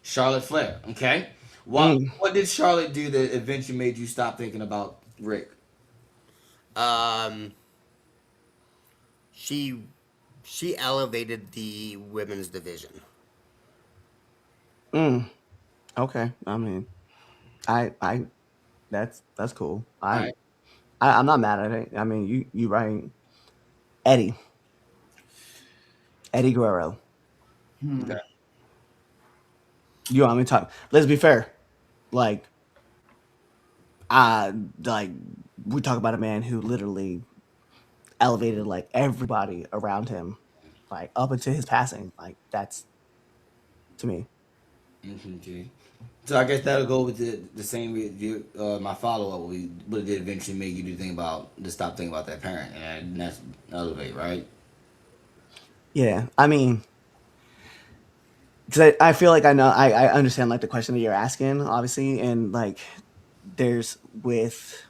Charlotte Flair. Okay. mm, What did Charlotte do that eventually made you stop thinking about Rick? Um, she she elevated the women's division. mm, okay. I mean, I that's cool. All right. I'm not mad at it. I mean, you right, Eddie Eddie Guerrero. Okay. You want me to talk? Let's be fair. Like like we talk about a man who literally elevated like everybody around him, like up until his passing. Like that's to me. Okay. So I guess that'll go with the same with my follow up. What it did eventually make you stop thinking about that parent, and that's elevate, right? Yeah, I mean, because I feel like I understand like the question that you're asking, obviously, and like there's with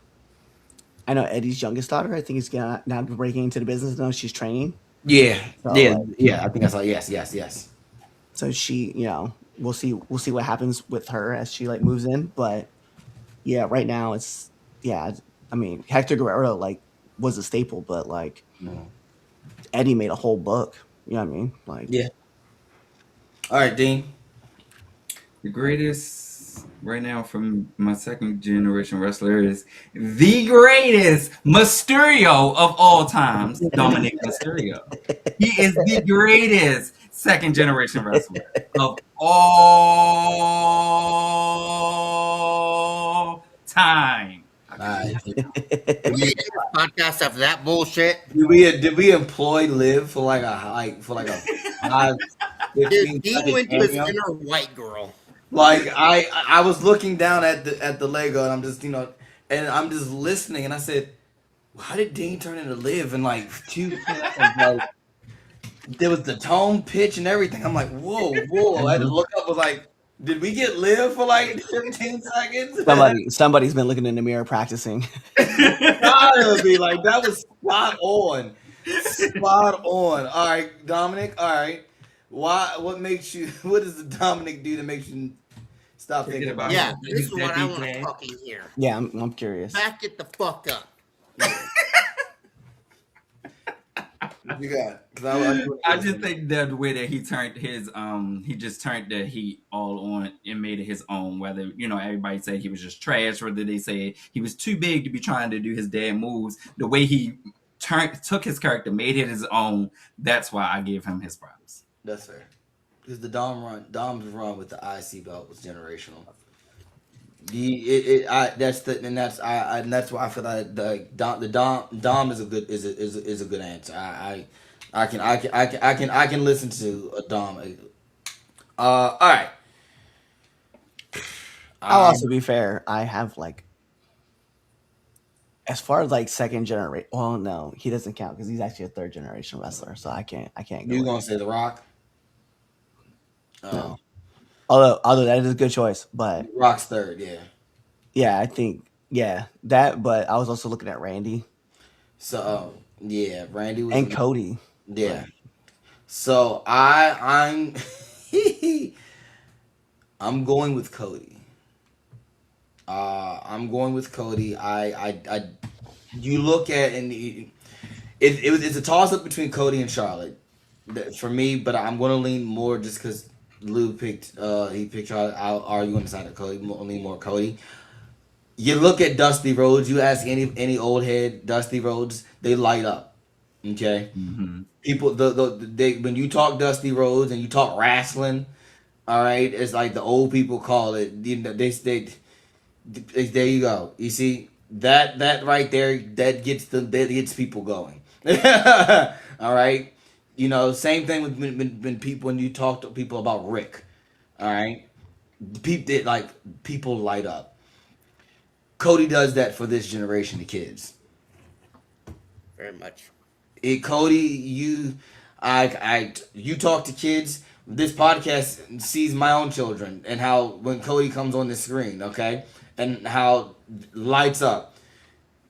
I know Eddie's youngest daughter. I think is gonna now breaking into the business now. She's training, Yeah, so yeah, like yeah. I think that's like yes, yes, yes. so she we'll see what happens with her as she like moves in, but yeah, right now it's yeah. I mean Hector Guerrero like was a staple, but like Eddie made a whole book. You know what I mean? Like, Yeah. All right, Dean. The greatest right now from my second generation wrestler is the greatest Mysterio of all times, Dominic Mysterio. He is the greatest second generation wrestler of all time. All right. We end this podcast after that bullshit. Did we employ Liv for like a 5, Dude, 15 Dean second went to his cameo? inner white girl. Like I was looking down at the Lego and I'm just and I'm just listening and I said, how did Dean turn into Liv in like 2 seconds? Like, there was the tone, pitch, and everything. I'm like, whoa. I had to look up. Was like, did we get Liv for like 15 seconds? somebody's been looking in the mirror practicing. Gotta be like that was spot on. Spot on. All right, Dominic. All right. Why? What makes you? What does the Dominic do that makes you stop thinking about it? Yeah, Is this is what that I want to DK? fucking hear. Yeah, I'm curious. Back it the fuck up. What you got? I just think that the way that he turned his he just turned the heat all on and made it his own. Whether everybody said he was just trash, or did they say he was too big to be trying to do his dad moves, the way he took his character, made it his own. That's why I give him his props. That's fair. Because the Dom's run with the IC belt was generational. And that's why I feel like the Dom is a good answer. I can listen to a Dom. All right. I'll also be fair. I have like, as far as like second generation. Well, no, he doesn't count because he's actually a third generation wrestler. So I can't go. You with gonna it. say The Rock? No. Although that is a good choice, but Rock's third, yeah. yeah, I think that. But I was also looking at Randy So yeah, Randy was and Cody. yeah. So I'm I'm going with Cody. I'm going with Cody. You look at and it's a toss up between Cody and Charlotte for me, but I'm going to lean more just because Lou picked Charlotte. I'll argue on the side of Cody. Lean more Cody. You look at Dusty Rhodes. You ask any old head Dusty Rhodes, they light up. Okay, people when you talk Dusty Rhodes and you talk wrestling, all right, it's like the old people call it. There you go. You see that right there. That gets people going. All right. Same thing with when you talk to people about Rick. All right. People light up. Cody does that for this generation of kids. Very much. Cody, you talk to kids. This podcast sees my own children and how when Cody comes on the screen, okay, and how lights up.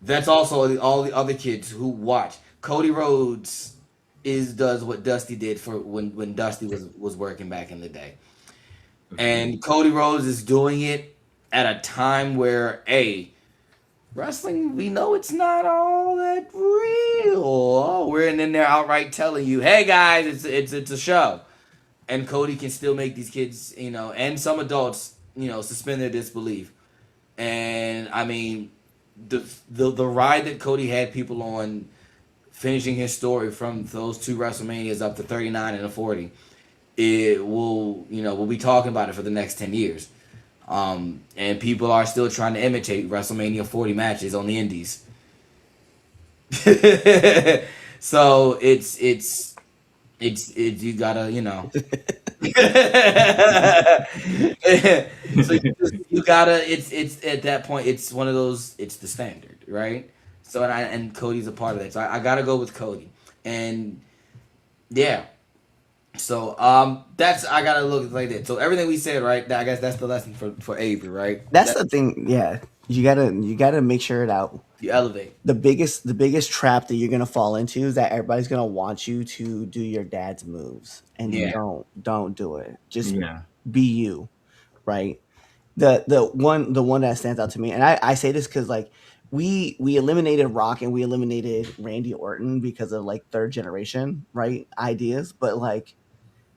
That's also all the other kids who watch. Cody Rhodes does what Dusty did for when Dusty was working back in the day, and Cody Rhodes is doing it at a time where wrestling, we know it's not all that real. We're in there outright telling you, hey guys, it's a show. And Cody can still make these kids, and some adults, suspend their disbelief. And I mean, the ride that Cody had people on, finishing his story from those 2 WrestleManias up to 39 and a 40, we'll be talking about it for the next 10 years. And people are still trying to imitate WrestleMania 40 matches on the indies. So it's you gotta, so you gotta, it's at that point, it's one of those, it's the standard, right? So and Cody's a part of that. So I gotta go with Cody. And yeah. So that's, I gotta look like that. So everything we said, right? I guess that's the lesson for Avery, right? That's the thing. Yeah, you gotta make sure it out. You elevate. The biggest trap that you're gonna fall into is that everybody's gonna want you to do your dad's moves, and you don't do it. Just be you, right? The one that stands out to me, and I say this because like we eliminated Rock and we eliminated Randy Orton because of like third generation, right? Ideas. But like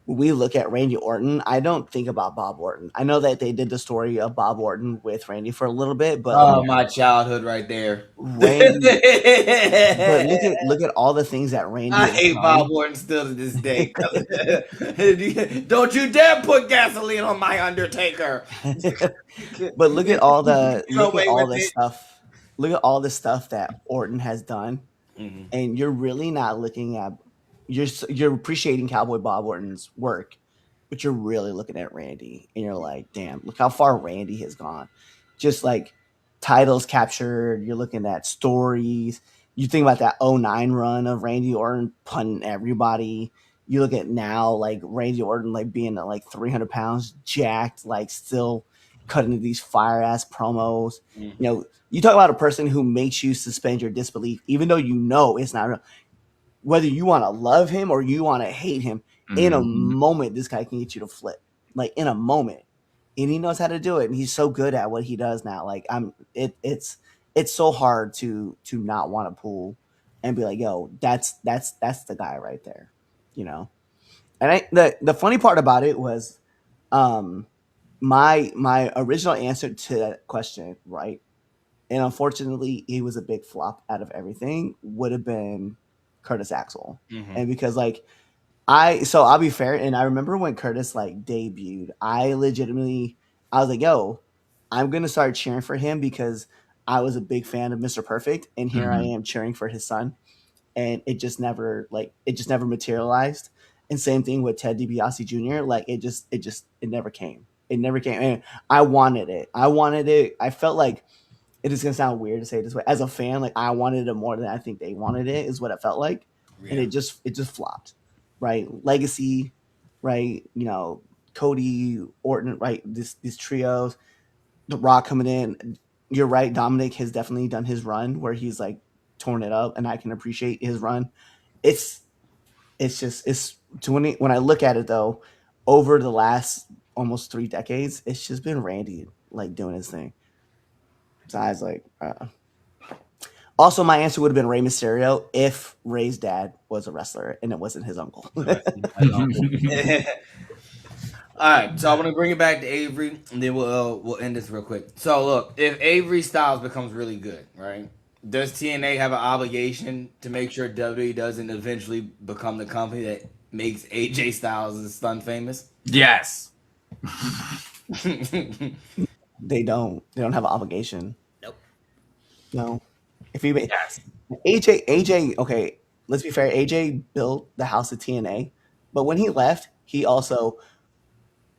when we look at Randy Orton, I don't think about Bob Orton. I know that they did the story of Bob Orton with Randy for a little bit, but Oh, like my childhood right there. Randy, but look at all the things that Randy I has hate Bob done. Orton still to this day. Don't you dare put gasoline on my Undertaker. But look at all the Get away with it. stuff. Look at all the stuff that Orton has done, Mhm. and you're really not looking at you're appreciating Cowboy Bob Orton's work, but you're really looking at Randy, and you're like, damn, look how far Randy has gone. Just like titles captured, you're looking at stories. You think about that '09 run of Randy Orton punting everybody. You look at now, like Randy Orton, like being at like 300 pounds, jacked, like still cutting these fire ass promos. You Mhm. know, you talk about a person who makes you suspend your disbelief, even though you know it's not real. Whether you want to love him or you want to hate him, in a Mhm. moment, this guy can get you to flip. Like in a moment, and he knows how to do it, and he's so good at what he does now. Like it's so hard to not want to pull and be like, yo, that's the guy right there, you know. And the funny part about it was, um, my original answer to that question, right? And unfortunately, he was a big flop out of everything. Would have been Curtis Axel, Mhm. and because like I'll be fair, and I remember when Curtis like debuted, I was like, yo, I'm gonna start cheering for him because I was a big fan of Mr. Perfect, and here I Mhm. am cheering for his son, and it just never materialized. And same thing with Ted DiBiase Jr. Like it never came. It never came. And I wanted it. I wanted it. I felt like it is gonna sound weird to say it this way. As a fan, like I wanted it more than I think they wanted it, is what it felt like. And Yeah. it just flopped. Right? Legacy, right? You know, Cody, Orton, right? These trios, The Rock coming in. You're right, Dominic has definitely done his run where he's like torn it up, and I can appreciate his run. It's it's to when I look at it though, over the last almost 3 decades, it's just been Randy like doing his thing. So I was like, also, my answer would have been Rey Mysterio if Rey's dad was a wrestler and it wasn't his uncle. All right, so I'm gonna bring it back to Avery, and then we'll end this real quick. So look, if Avery Styles becomes really good, right? Does TNA have an obligation to make sure WWE doesn't eventually become the company that makes AJ Styles' son famous? Yes. They don't. They don't have an obligation. Nope. No. If he ma- Yes. AJ, okay, let's be fair. AJ built the house of TNA, but when he left, he also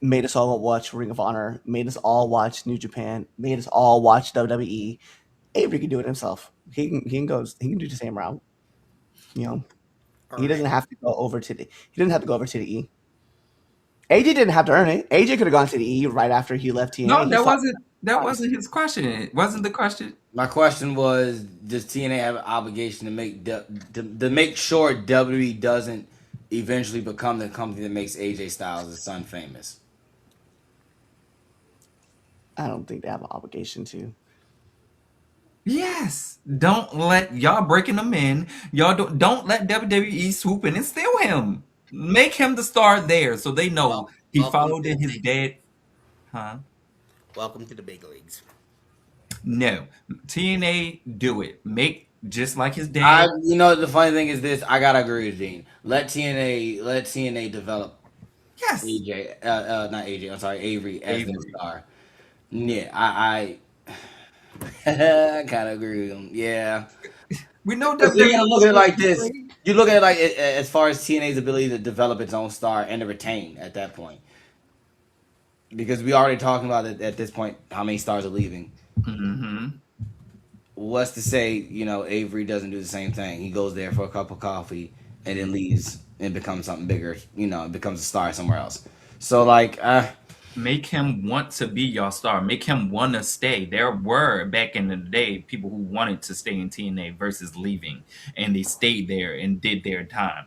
made us all watch Ring of Honor, made us all watch New Japan, made us all watch WWE. Avery can do it himself. He can do the same route. You know, All he right. doesn't have to go over to the he didn't have to go over to the E. AJ didn't have to earn it. AJ could have gone to the E right after he left TNA. No, He fought that twice. wasn't his question. It wasn't the question. My question was: does TNA have an obligation to to make sure WWE doesn't eventually become the company that makes AJ Styles' son famous? I don't think they have an obligation to. Yes. Don't let y'all breaking them in. Y'all don't let WWE swoop in and steal him. Make him the star there so they know Well, he welcome followed to the in his big dad. Huh? welcome to the big leagues. No. TNA do it. Make just like his I, dad. the funny thing is this: I gotta agree with Dean. Let TNA develop Yes. AJ, not AJ. I'm sorry, Avery as their Avery. star. Yeah, I kind of agree with him. Yeah, We know because you gotta look at it like WWE this. You look at it like as far as TNA's ability to develop its own star and to retain at that point, because we already talking about it at this point how many stars are leaving. Mm-hmm. What's to say, Avery doesn't do the same thing? He goes there for a cup of coffee and then leaves and becomes something bigger. Becomes a star somewhere else. So like, Make him want to be your star. Make him want to stay. There were back in the day people who wanted to stay in TNA versus leaving, and they stayed there and did their time.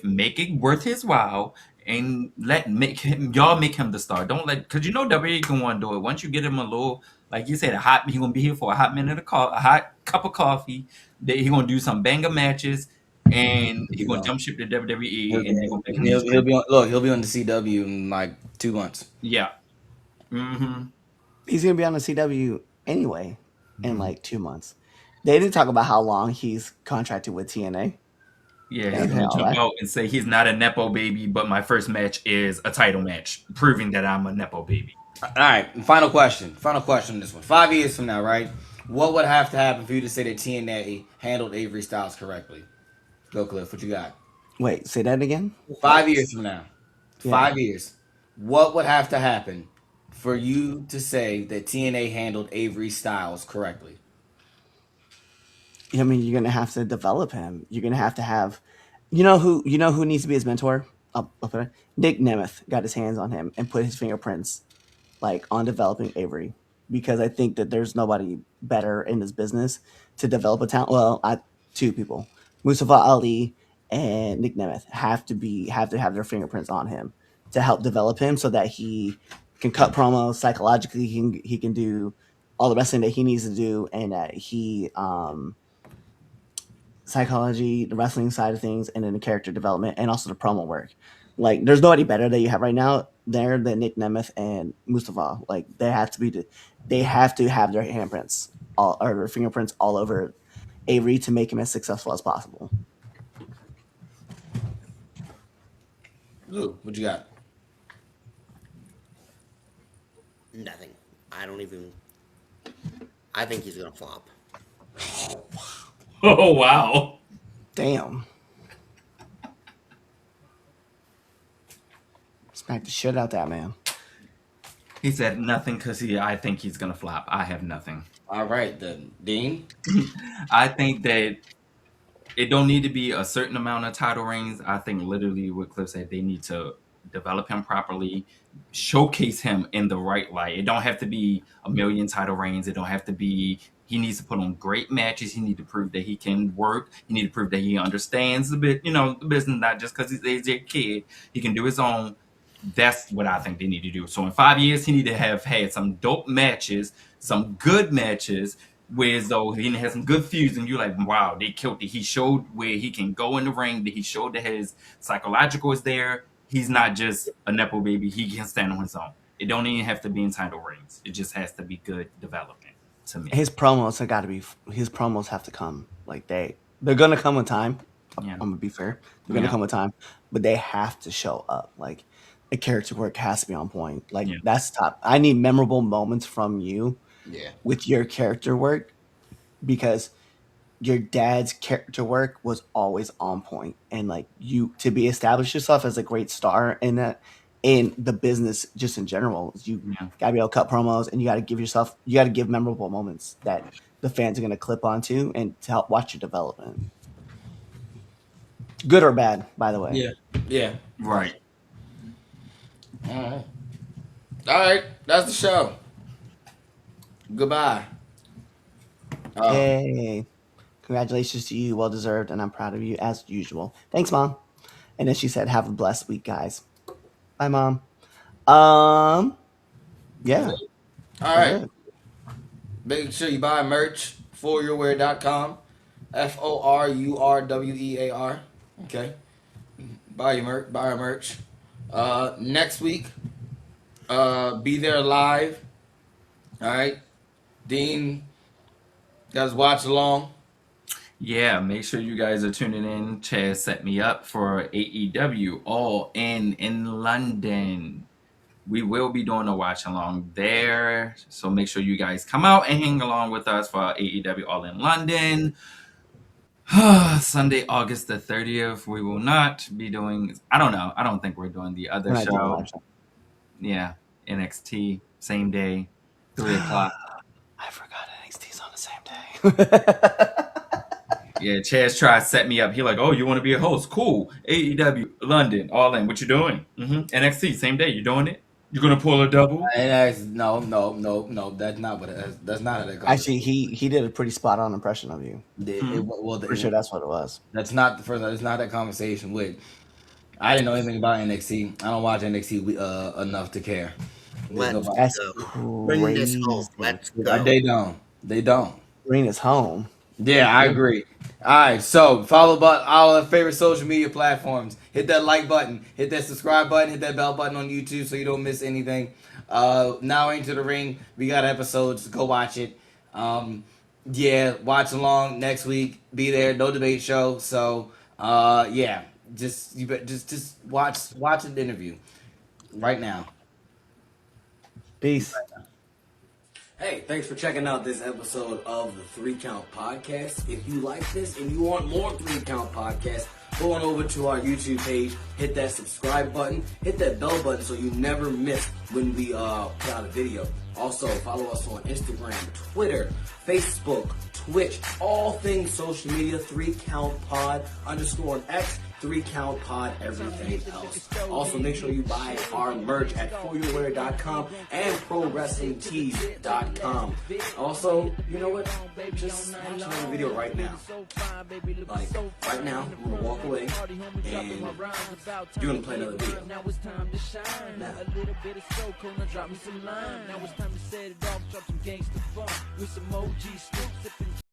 Make it worth his while, and y'all make him the star. Don't let, because WWE can want to do it. Once you get him a little, like you said, he gonna be here for a hot minute of a hot cup of coffee. He gonna do some banger matches, and he gonna jump ship to WWE, and they gonna make him the He'll star. be on, look. He'll be on the CW in like 2 months. Yeah. Mm-hmm. He's gonna be on the CW anyway in Mm-hmm. like 2 months. They didn't talk about how long he's contracted with TNA. Yeah, They he's didn't say gonna all jump that. out and say he's not a nepo baby, but my first match is a title match, proving that I'm a nepo baby. All right. Final question. Final question on this one. 5 years from now, right? What would have to happen for you to say that TNA handled Avery Styles correctly? Go, Cliff. What you got? Wait, say that again. 5 years from now. Yeah. 5 years. What would have to happen for you to say that TNA handled Avery Styles correctly? I mean, you're gonna have to develop him. You're gonna have to have, you know who needs to be his mentor. I'll put it. Nick Nemeth got his hands on him and put his fingerprints like on developing Avery, because I think that there's nobody better in this business to develop a talent. Well, two people, Mustafa Ali and Nick Nemeth, have to have their fingerprints on him to help develop him so that he can cut promos psychologically. He can do all the wrestling that he needs to do, and that he psychology, the wrestling side of things, and then the character development, and also the promo work. Like, there's nobody better that you have right now there than Nick Nemeth and Mustafa. Like, they have to have their handprints or their fingerprints all over Avery to make him as successful as possible. Lou, what you got? Nothing. I don't even. I think he's gonna flop. Oh wow! Damn. Smack the shit out that man. He said nothing because I think he's gonna flop. I have nothing. All right, then. Dean? I think that it don't need to be a certain amount of title reigns. I think literally what Cliff said, they need to develop him properly, showcase him in the right light. It don't have to be a million title reigns. It don't have to be. He needs to put on great matches. He need to prove that he can work. He need to prove that he understands the business, not just because he's a kid. He can do his own. That's what I think they need to do. So in 5 years, he need to have had some dope matches, some good matches, where though he has some good feuds, and you're like, wow, they killed it. He showed where he can go in the ring. That he showed that his psychological is there. He's not just a nepo baby. He can stand on his own. It don't even have to be in title rings. It just has to be good development to me. His promos have got to be. His promos have to come. Like, they're gonna come with time. Yeah. I'm gonna be fair. They're gonna come with time, but they have to show up. Like, the character work has to be on point. Like, that's top. I need memorable moments from you with your character work, because your dad's character work was always on point, and like, you to be established yourself as a great star in the business just in general, you gotta be able to cut promos, and you gotta give memorable moments that the fans are gonna clip onto and to help watch your development. Good or bad, by the way. Yeah. Right. All right. All right. That's the show. Goodbye. Hey, congratulations to you. Well deserved, and I'm proud of you as usual. Thanks, Mom. And then she said, "Have a blessed week, guys." Bye, Mom. Yeah. All right. Make sure you buy merch, foryourwear.com. FORURWEAR. Okay. Buy our merch. Next week, be there live. All right. Dean, guys, watch along. Yeah, make sure you guys are tuning in. Chaz set me up for AEW All in London. We will be doing a watch along there, so make sure you guys come out and hang along with us for AEW All in London. Sunday, August the 30th. We will not be doing. I don't know. I don't think we're doing the other show. Yeah, NXT same day, 3:00. I forgot NXT's on the same day. Yeah, Chaz tried to set me up. He like, oh, you want to be a host? Cool. AEW London, All In. What you doing? NXT same day. You doing it? You gonna pull a double? No. That's not what it is. That's not how that goes. Actually, he did a pretty spot on impression of you. Well, Pretty sure that's what it was. That's not the first. It's not that conversation with I didn't know anything about NXT. I don't watch NXT enough to care. There's Let's nobody. That's go. Bring this home. crazy. Let's go. They don't. They don't. Bring us home. Yeah, I agree. All right, so follow all our favorite social media platforms. Hit that like button, hit that subscribe button, hit that bell button on YouTube so you don't miss anything. Now into the ring, we got episodes. Go watch it. Yeah, watch along next week. Be there. No debate show. So yeah, just watch an interview right now. Peace. Hey, thanks for checking out this episode of the 3 Count Podcast. If you like this and you want more 3 Count Podcasts, go on over to our YouTube page, hit that subscribe button, hit that bell button so you never miss when we put out a video. Also, follow us on Instagram, Twitter, Facebook, Twitch, all things social media, 3 Count Pod _X. 3 Count Pod, everything else. Also, make sure you buy our merch at foryourwear.com and prowrestlingtees.com. Also, you know what? Just watch another video right now. Like, right now, I'm going to walk away and you're going to play another video. Now it's time to shine. A little bit of soul, now drop me some lime. Now it's time to set it off, drop some gangsta funk with some OG Snoop sipping